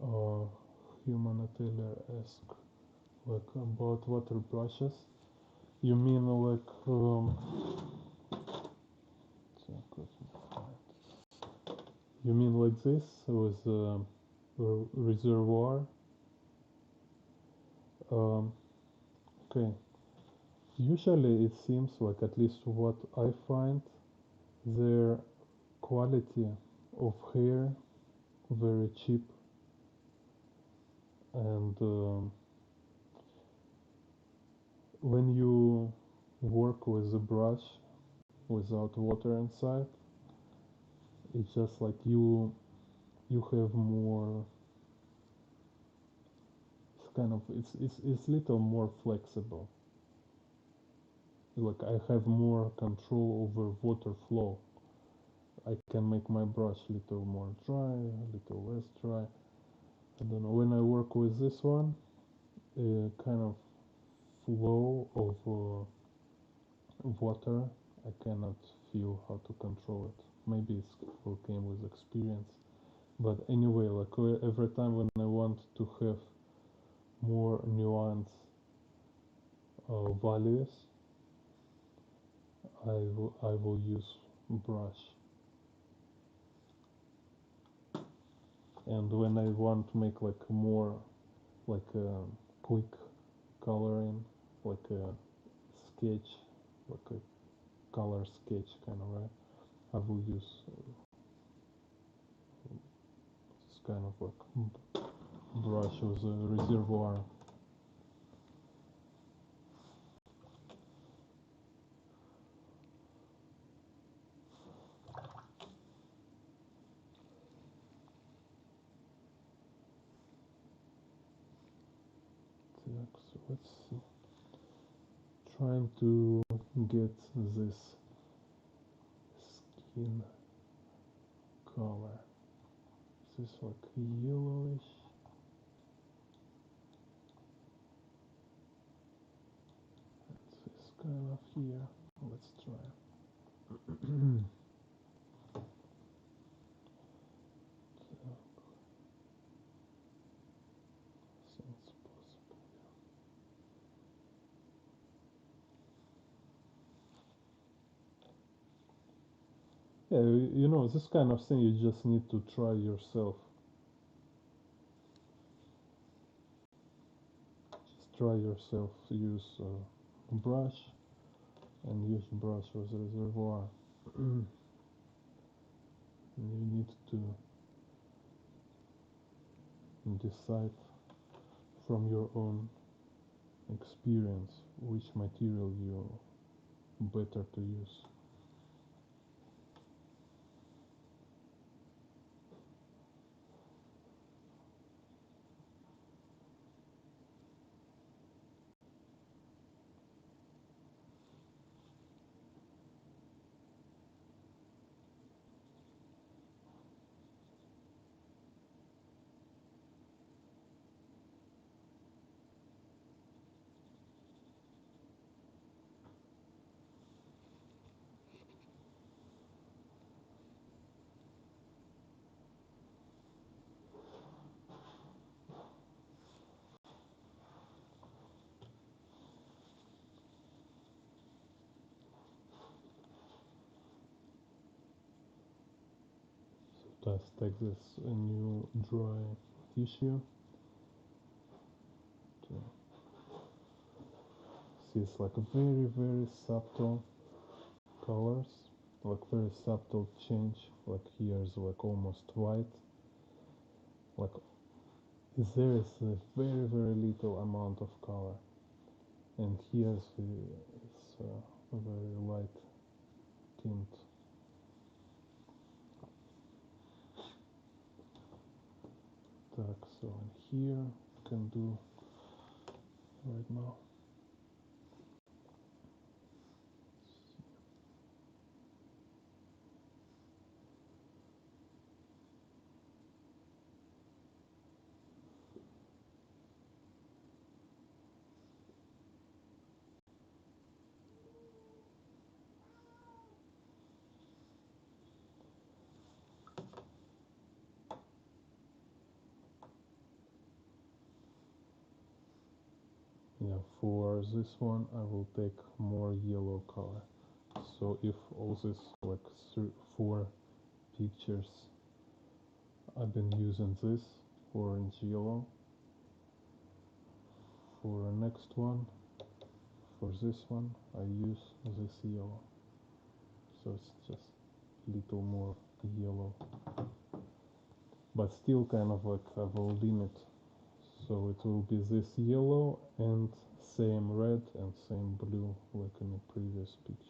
uh, Human Taylor asked like about water brushes. You mean like you mean like this with reservoir? Um, okay. Usually it seems like, at least what I find, their quality of hair very cheap, and when you work with a brush without water inside, it's just like you have more. It's kind of it's little more flexible. Like I have more control over water flow. I can make my brush little more dry, a little less dry. I don't know. When I work with this one, kind of flow of water, I cannot feel how to control it. Maybe it came with experience. But anyway, like every time when I want to have more nuance values, I will use brush. And when I want to make like more like a quick coloring, like a sketch, like a color sketch kind of, right? I will use this kind of like brush with a reservoir. So let's see. Trying to get this skin color. This is like yellowish. This kind of here. Let's try. Seems possible. Yeah, this kind of thing you just need to try yourself. Just try yourself. Use a brush and use brush with reservoir. And you need to decide from your own experience which material you better to use. Just take this new dry tissue to see it's like very, very subtle colors, like very subtle change. Like here is like almost white. Like there is a very, very little amount of color, and here it's a very light tint. Так, so in here you can do right now. Yeah, for this one I will take more yellow color. So if all this like 4 pictures I've been using this orange yellow, for the next one, for this one I use this yellow, so it's just a little more yellow, but still kind of like I will limit, so it will be this yellow and same red and same blue like in the previous pictures.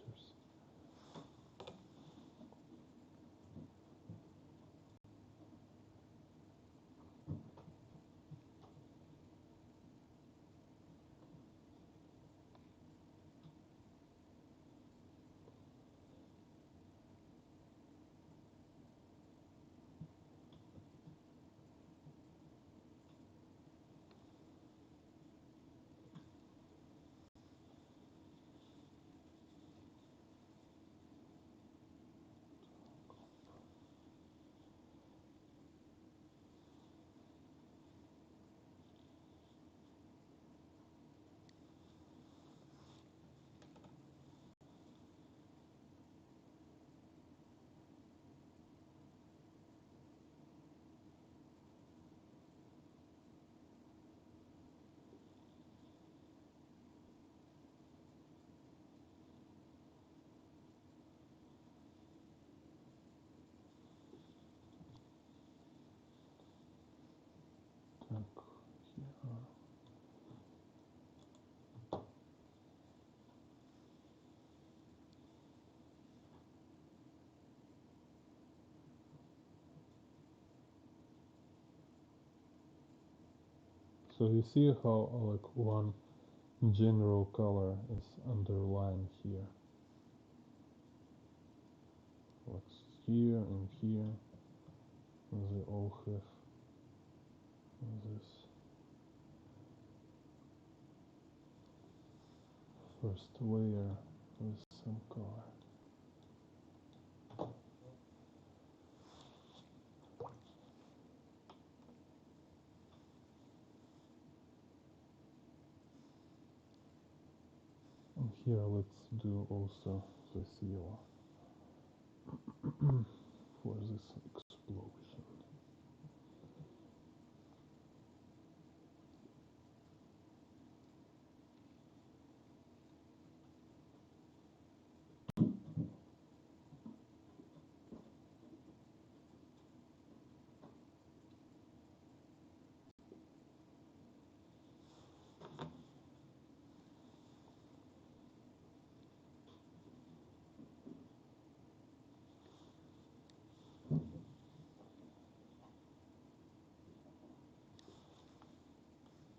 Так, here. So you see how like one general color is underlined here, like here and here they all have this first layer with some color. And here let's do also this yellow for this explosion.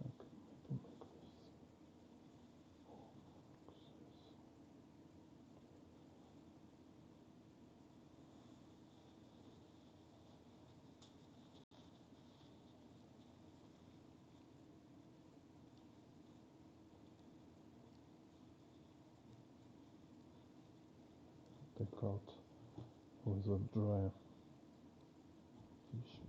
Okay, maybe make this. Take out with a dry tissue.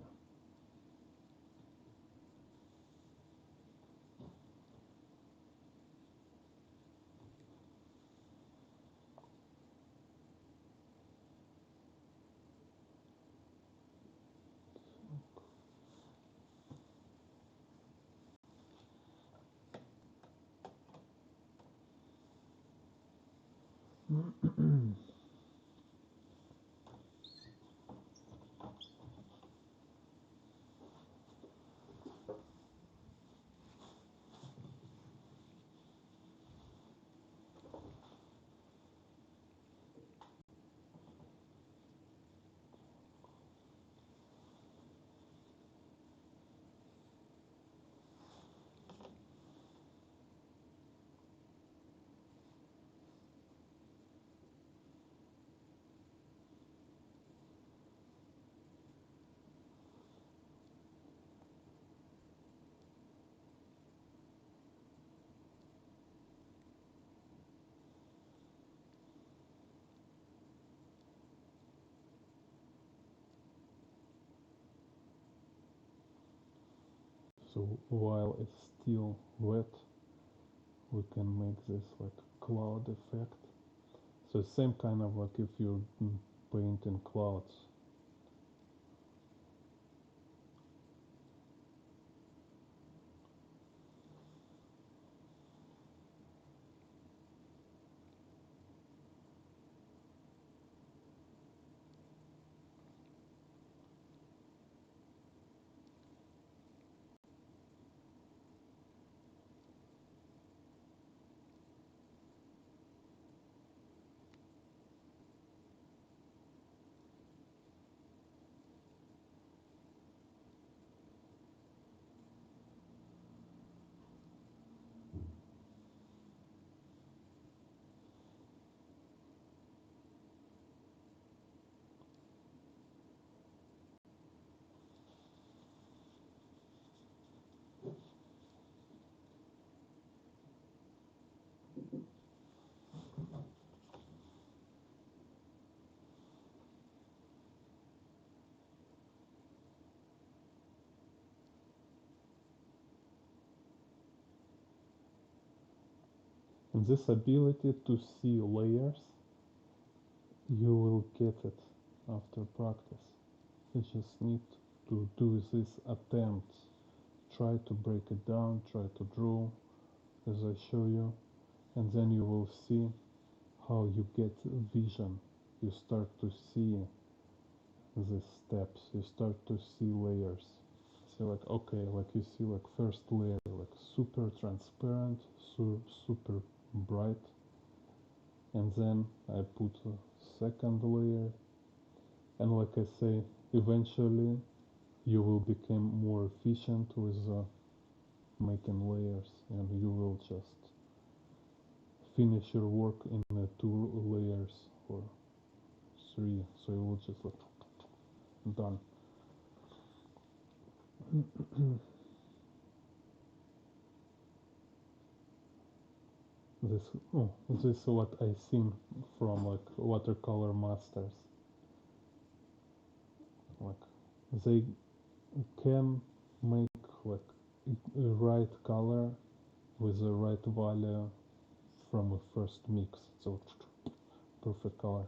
So while it's still wet, we can make this like cloud effect. So same kind of like if you're painting clouds. And this ability to see layers, you will get it after practice. You just need to do these attempts. Try to break it down, try to draw as I show you, and then you will see how you get vision. You start to see the steps, you start to see layers. So like, okay, like you see like first layer, like super transparent, super bright, and then I put a second layer, and like I say, eventually you will become more efficient with making layers, and you will just finish your work in 2 layers or 3, so you will just like done. this this is what I seen from like watercolor masters. Like they can make like a right color with the right value from a first mix, so perfect color.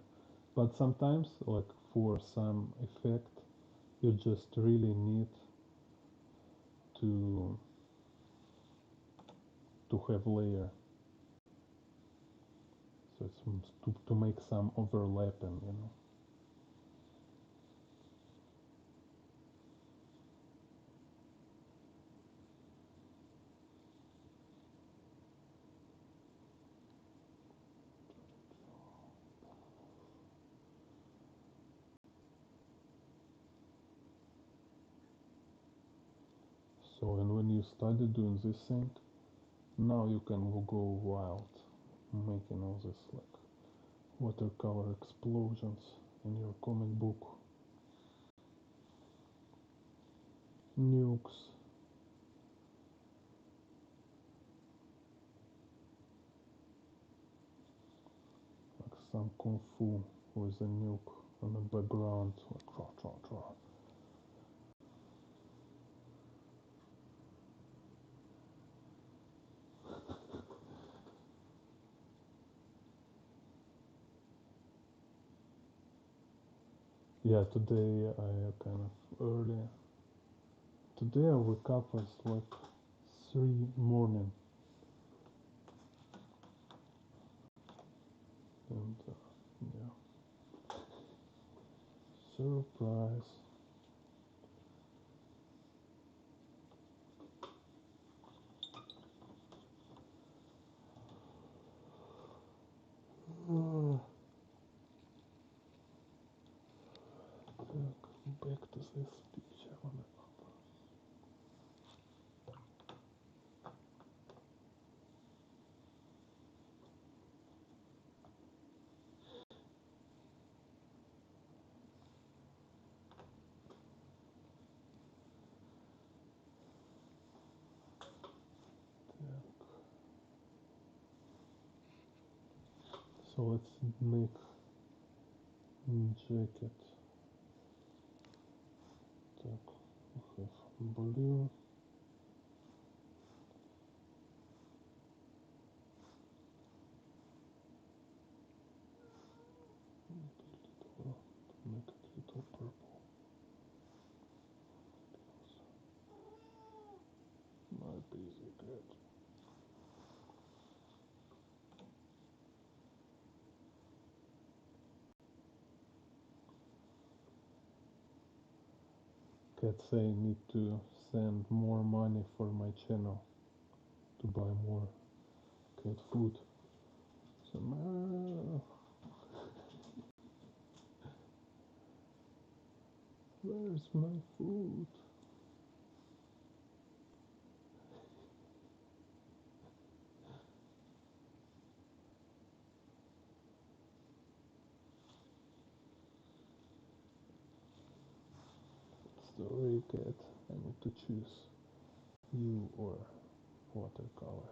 But sometimes like for some effect you just really need to have layer, so it's to make some overlapping, you know. So and when you started doing this thing, now you can go wild, making all this like watercolor explosions in your comic book, nukes. Like some kung fu with a nuke on the background, like tra tra tra. Yeah, today I kind of early. Today I wake up at like 3 morning, and yeah, surprise. Back to this picture on the So let's make jacket. Так, we have blue. Little, to make it little purple. My busy cat. Cat say I need to send more money for my channel to buy more cat food. So, where's my food? Sorry, cat. I need to choose you or watercolor.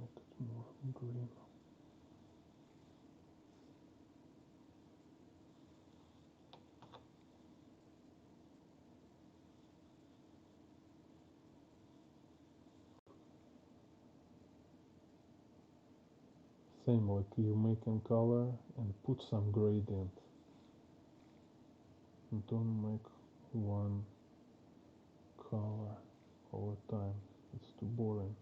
Make it more green. Same like you make in color and put some gradient. Don't make one color all the time. It's too boring.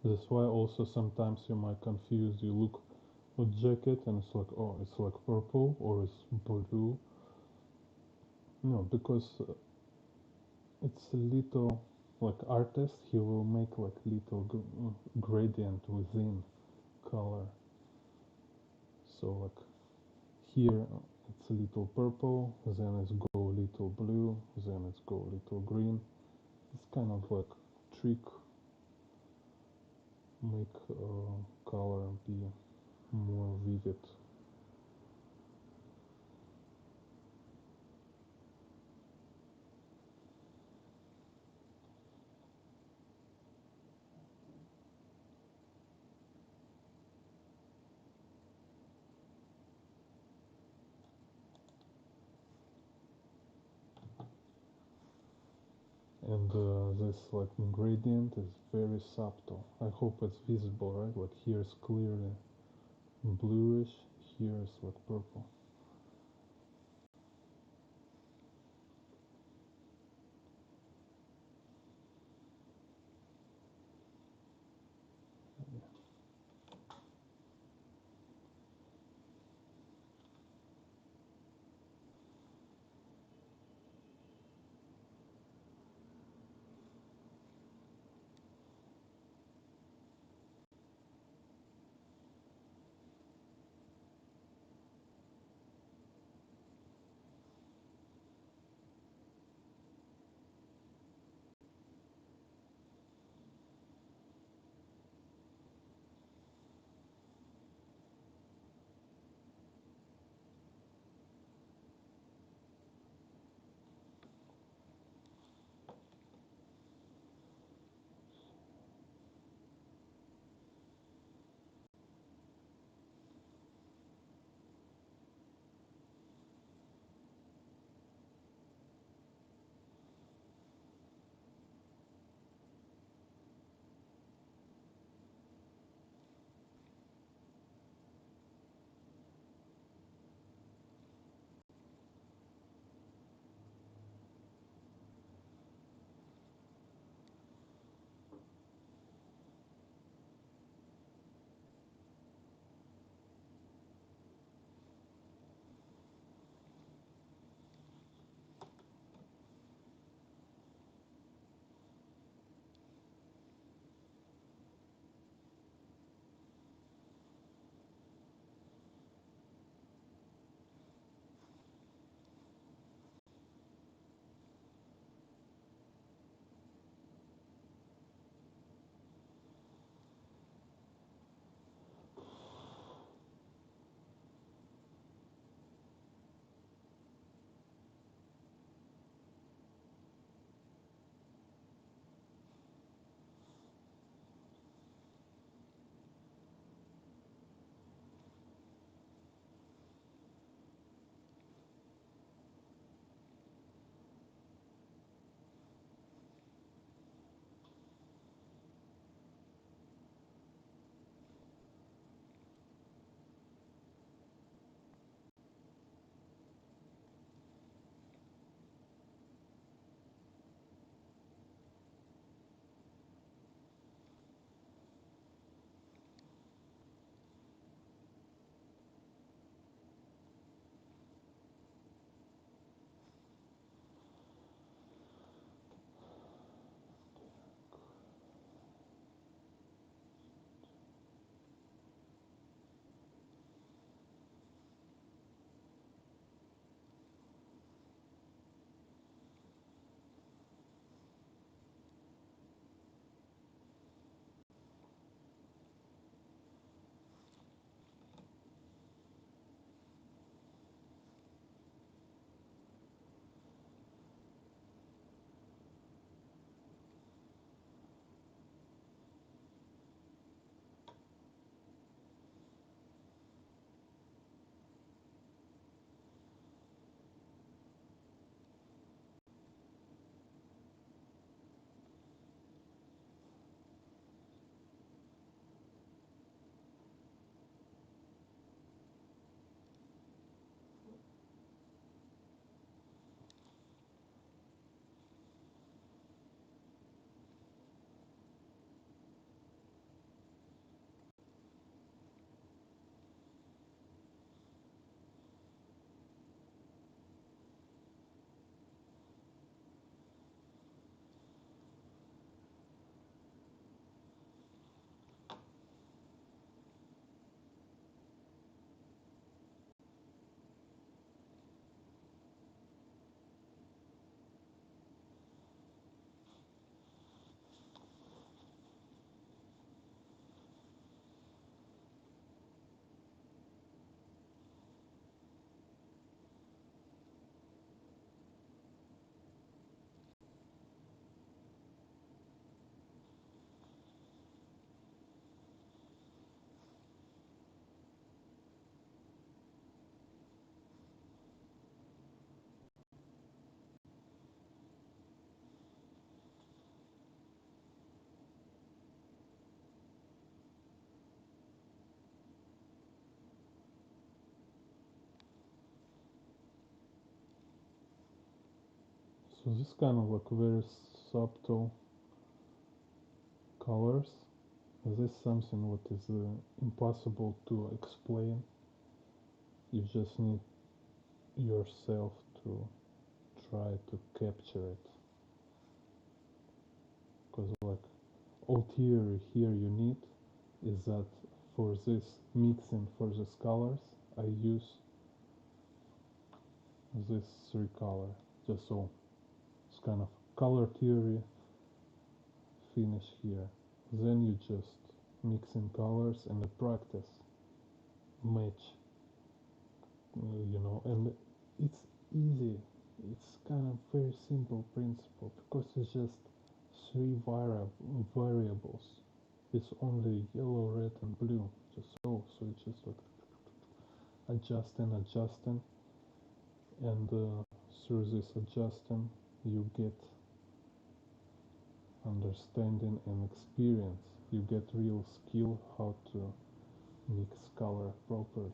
That's why also sometimes you might confuse. You look at jacket and it's like, oh, it's like purple or it's blue. No, because it's a little like artist. He will make like little gradient within color. So like here it's a little purple, then it's go little blue, then it's go little green. It's kind of like trick, make color be more vivid. And this like gradient is very subtle. I hope it's visible, right? Like here is clearly bluish. Here is like purple. So this kind of like very subtle colors. This is something what is impossible to explain. You just need yourself to try to capture it. Because like all theory here you need is that for this mixing for these colors I use this three color, just so it's kind of color theory finish here. Then you just mix in colors and the practice match, and it's easy. It's kind of very simple principle because it's just three variables. It's only yellow, red, and blue. Just so it's just like adjusting, and through this adjusting, you get understanding and experience. You get real skill how to mix color properly.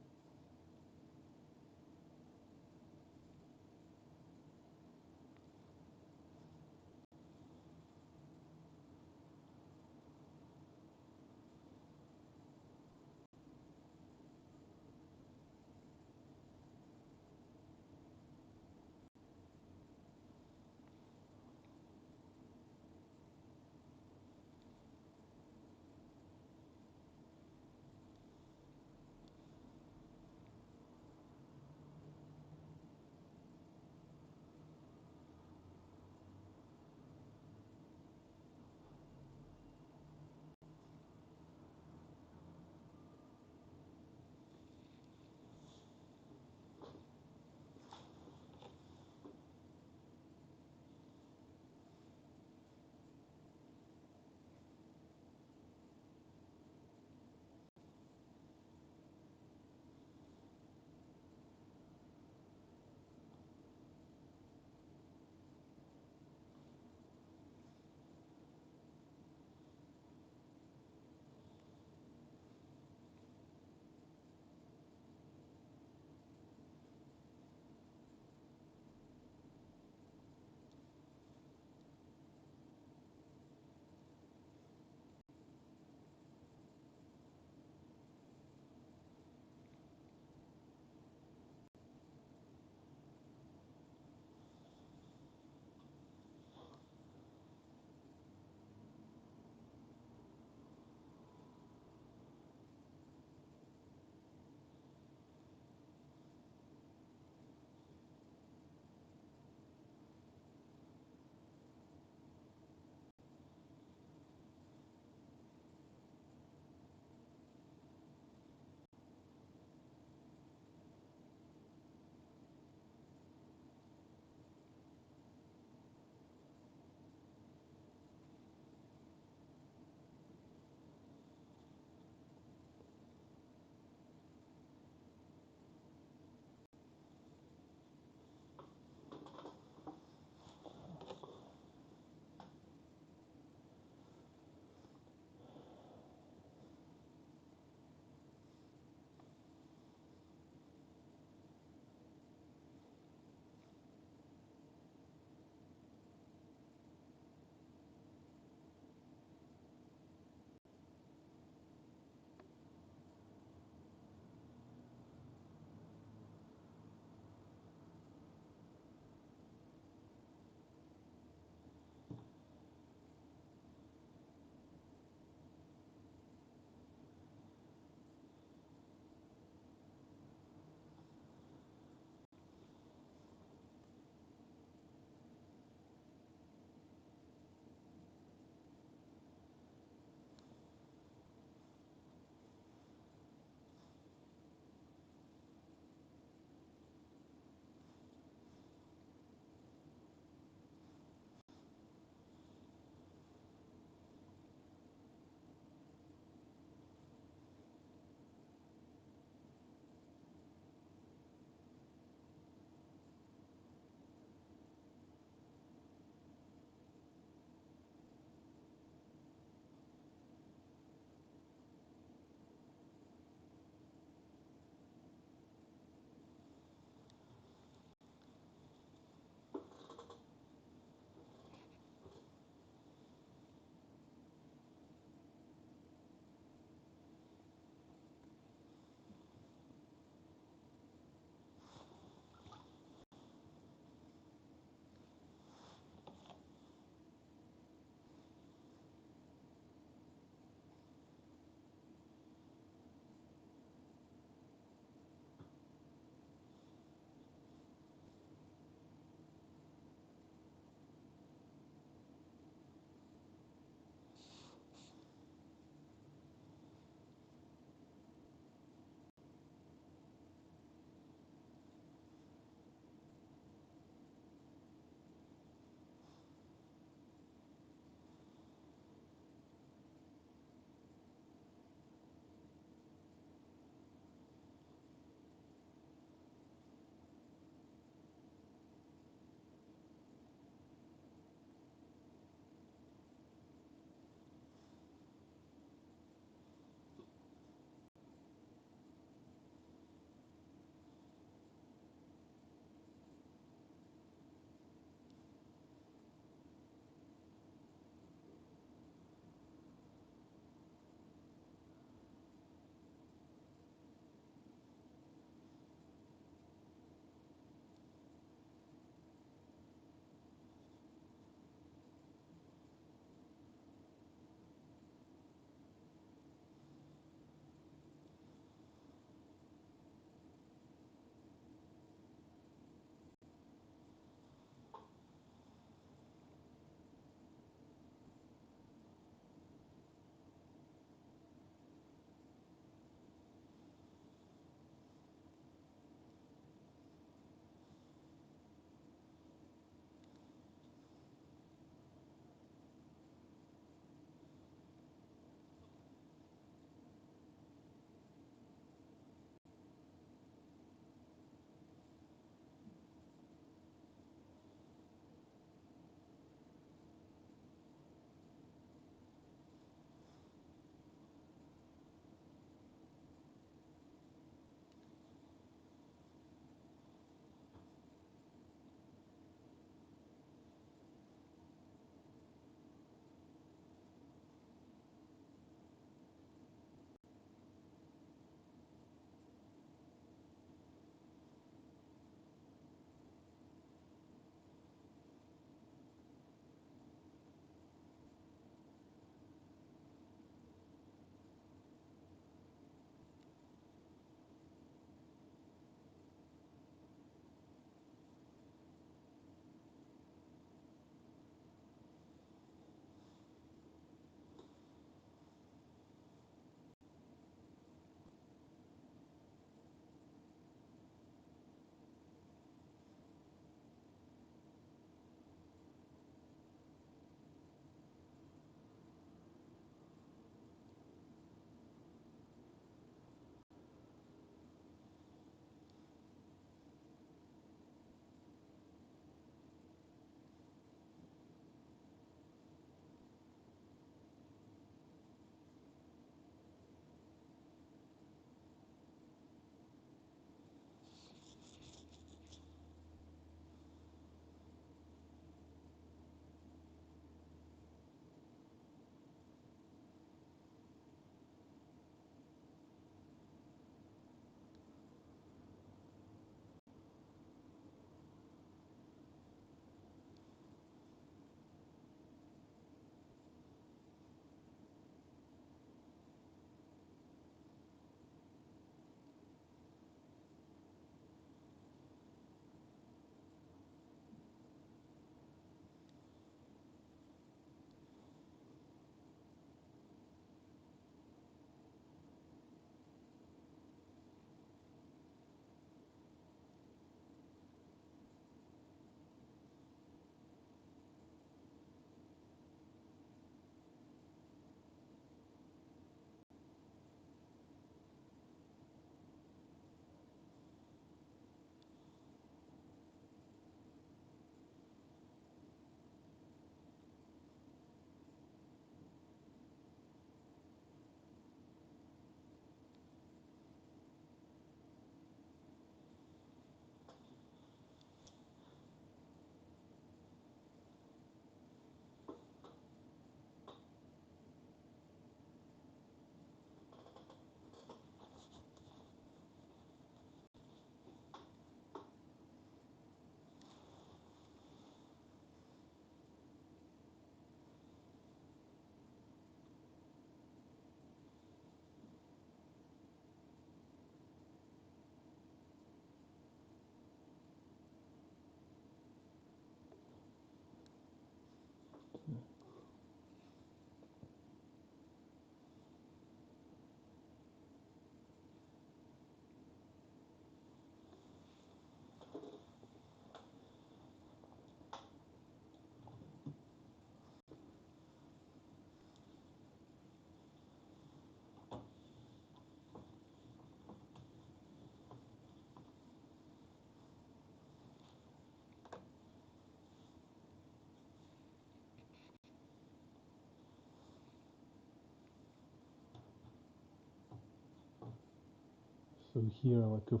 So here, like if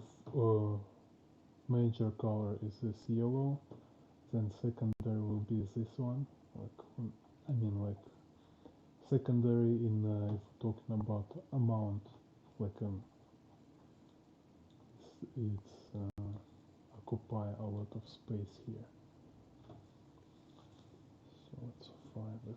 major color is this yellow, then secondary will be this one. Like I mean, like secondary in if we're talking about amount, like it's occupy a lot of space here. So let's find it.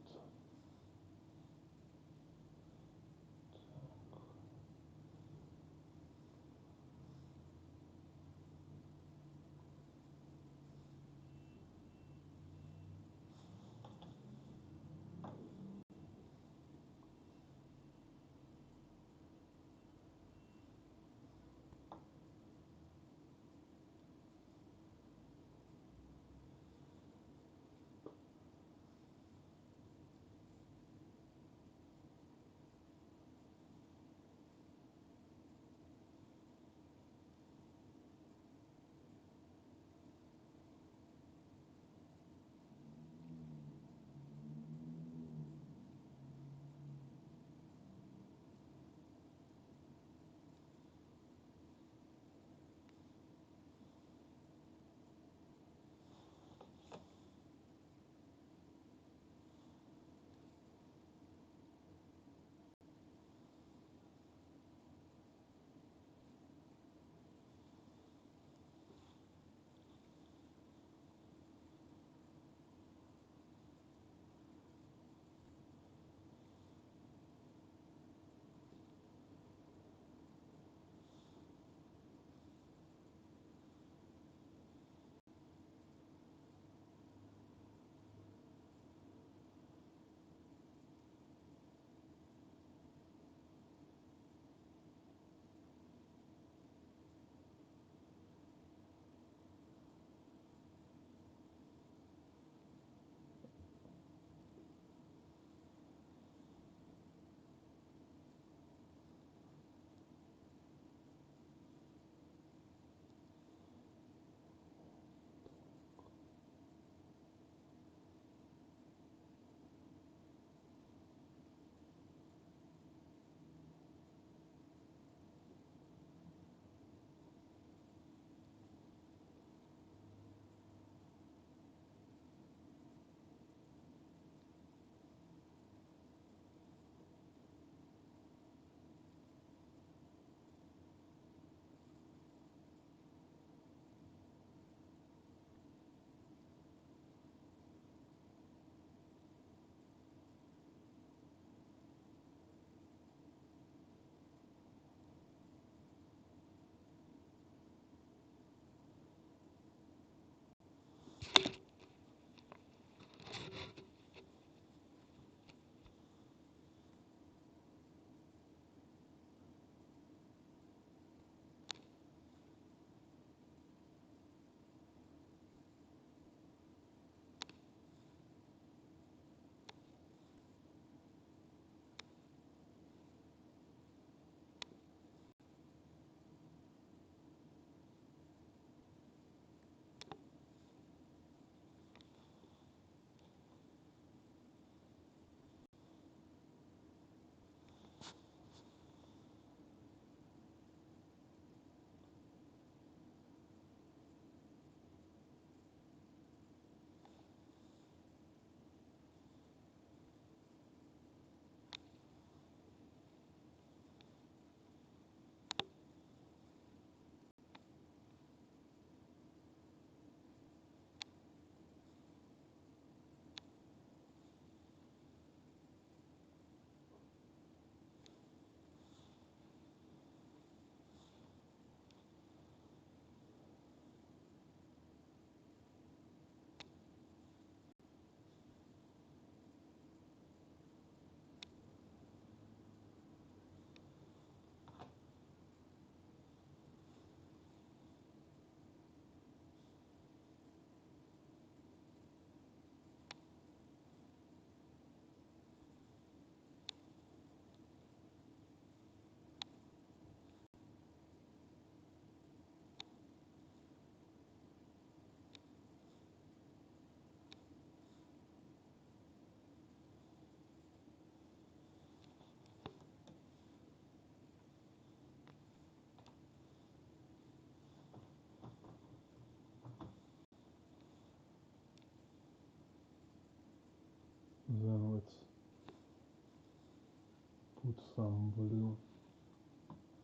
put some blue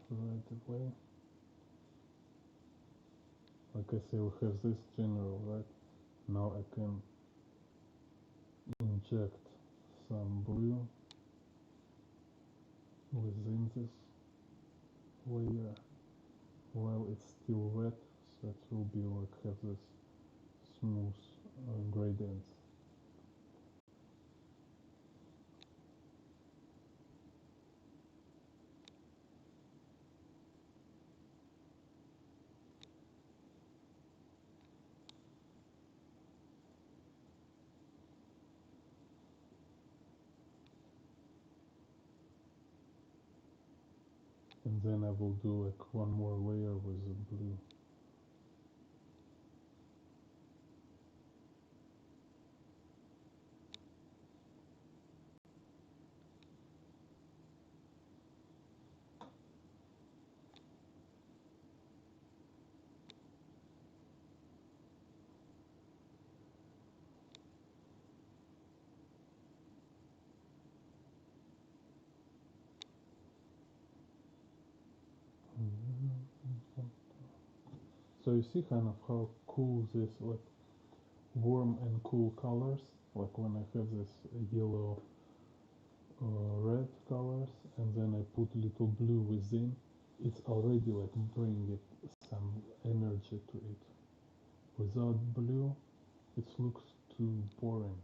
right away. Like I say, we have this general, right? Now I can inject some blue within this layer while it's still wet, so it will be like have this smooth gradients. And then I will do like one more layer with the blue. So you see kind of how cool this like warm and cool colors, like when I have this yellow red colors and then I put little blue within, it's already like bringing some energy to it. Without blue, it looks too boring.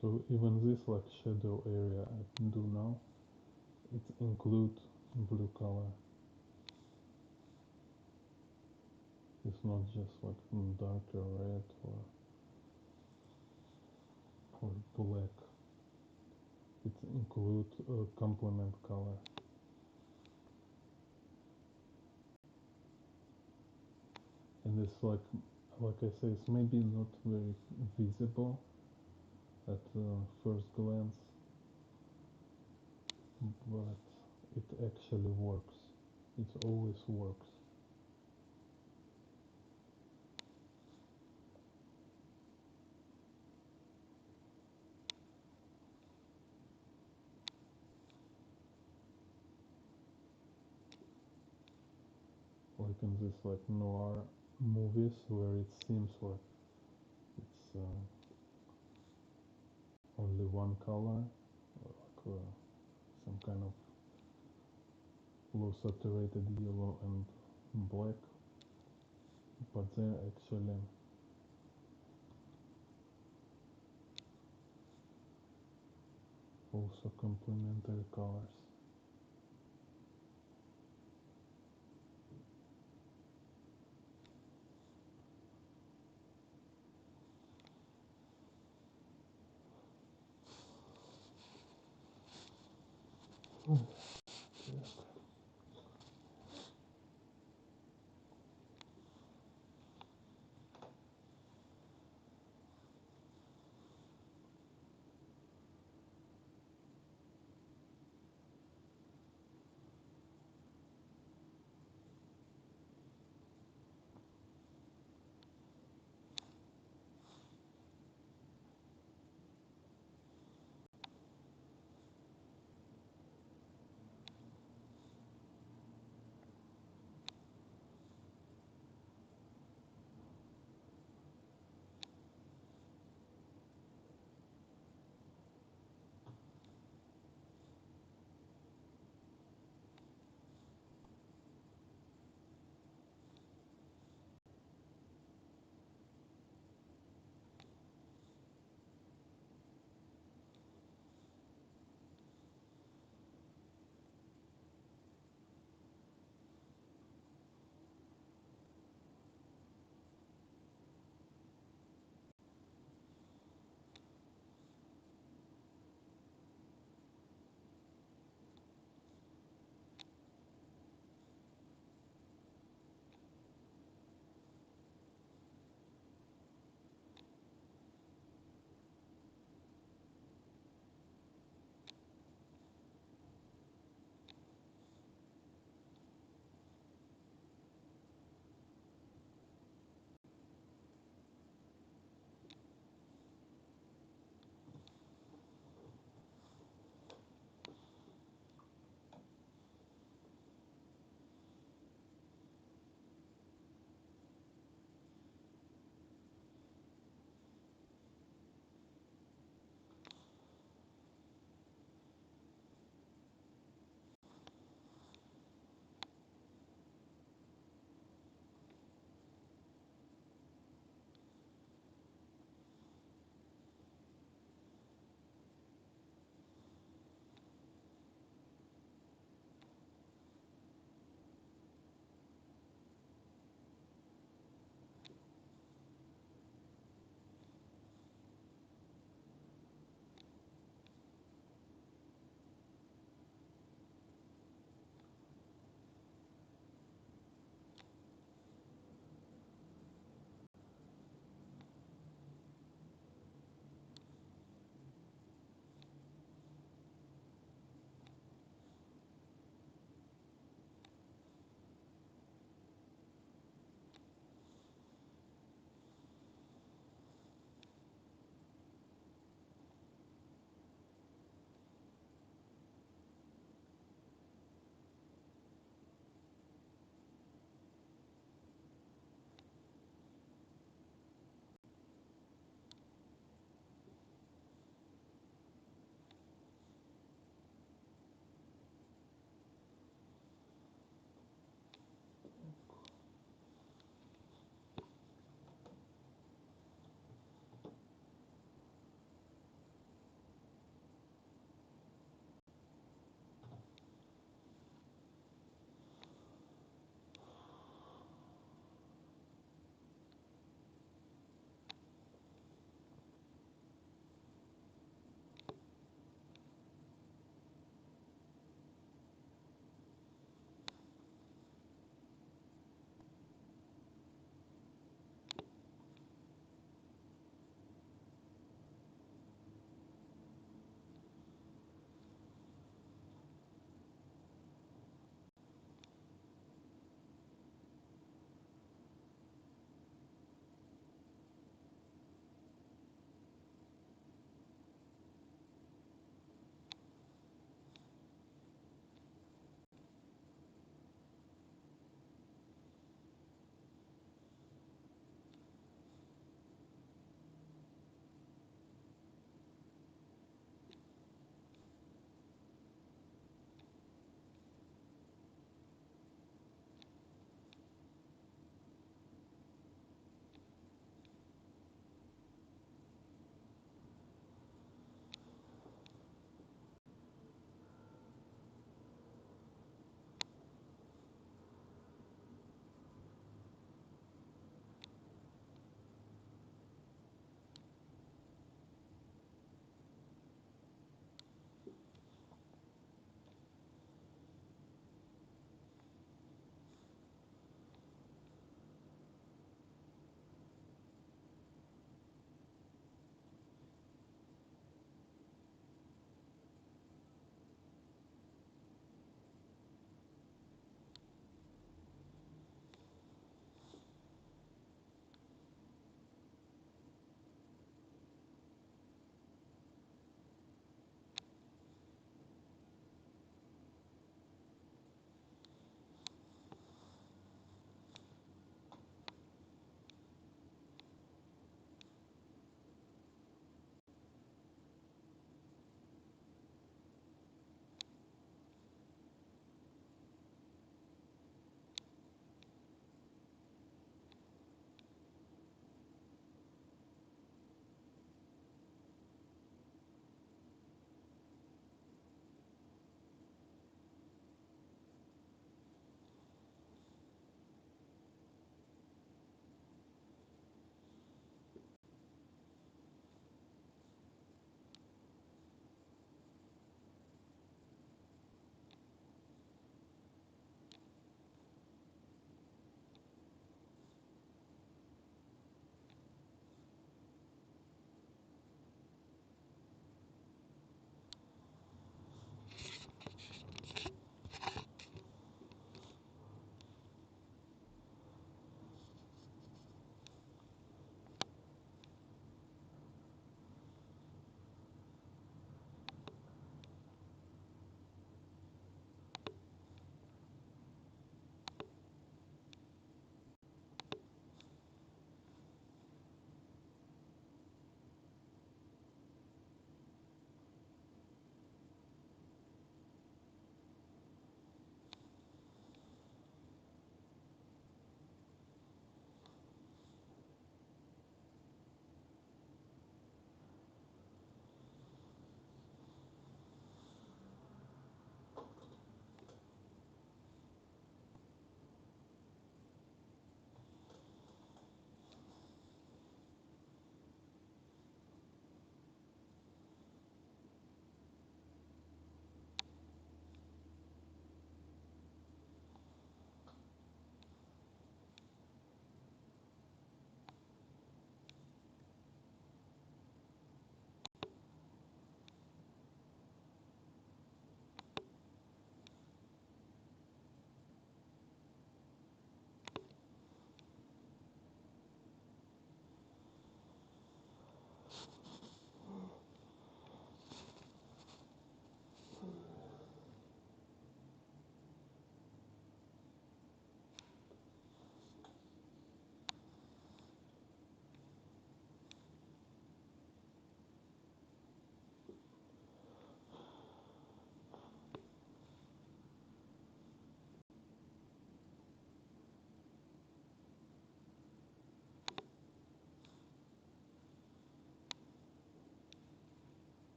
So even this like shadow area I do now, it include blue color. It's not just like darker red or black. It include complement color. And it's like I say, it's maybe not very visible at first glance, but it actually works. It always works. Like in this like noir movies where it seems like it's only one color, like some kind of low saturated yellow and black, but they're actually also complementary colors.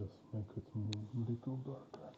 Just make it a little darker.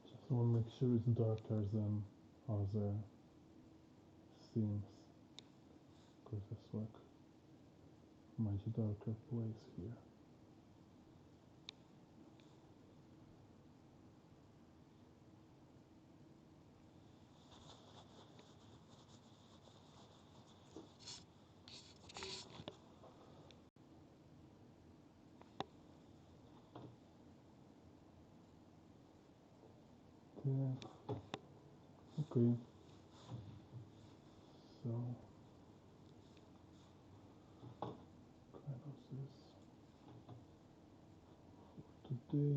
Just want to make sure it's darker than other scenes, because it's like much darker place here. Okay. So kind of this today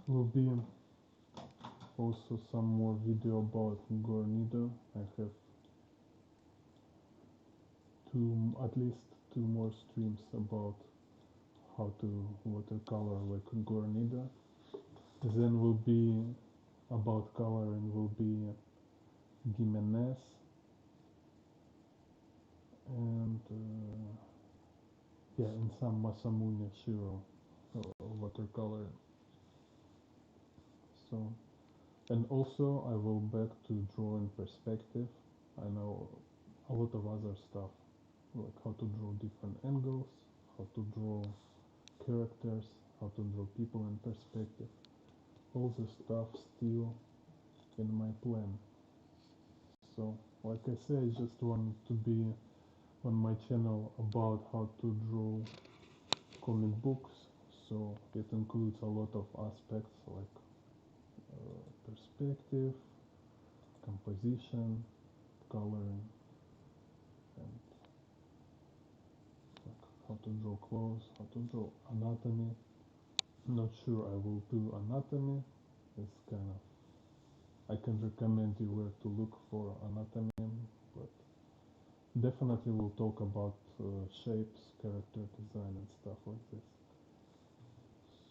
will be also some more video about Guarnido. I have at least two more streams about how to watercolor like Guarnido. Then will be about coloring will be Gimenez and yeah, and some Masamune Shiro watercolor. So, and also I will back to draw in perspective. I know a lot of other stuff, like how to draw different angles, how to draw characters, how to draw people in perspective. All the stuff still in my plan. So, like I say, I just want to be on my channel about how to draw comic books. So it includes a lot of aspects like perspective, composition, coloring, and like how to draw clothes, how to draw anatomy. Not sure I will do anatomy. It's kind of I can recommend you where to look for anatomy, but definitely we'll talk about shapes, character design, and stuff like this.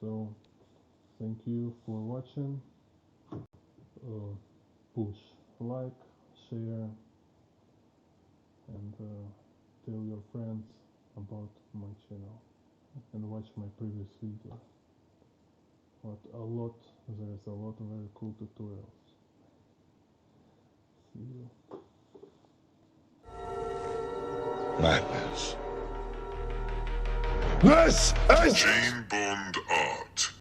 So thank you for watching. Push like, share, and tell your friends about my channel and watch my previous video. But there is a lot of very cool tutorials. See you. Madness. This is Jane Bond Art.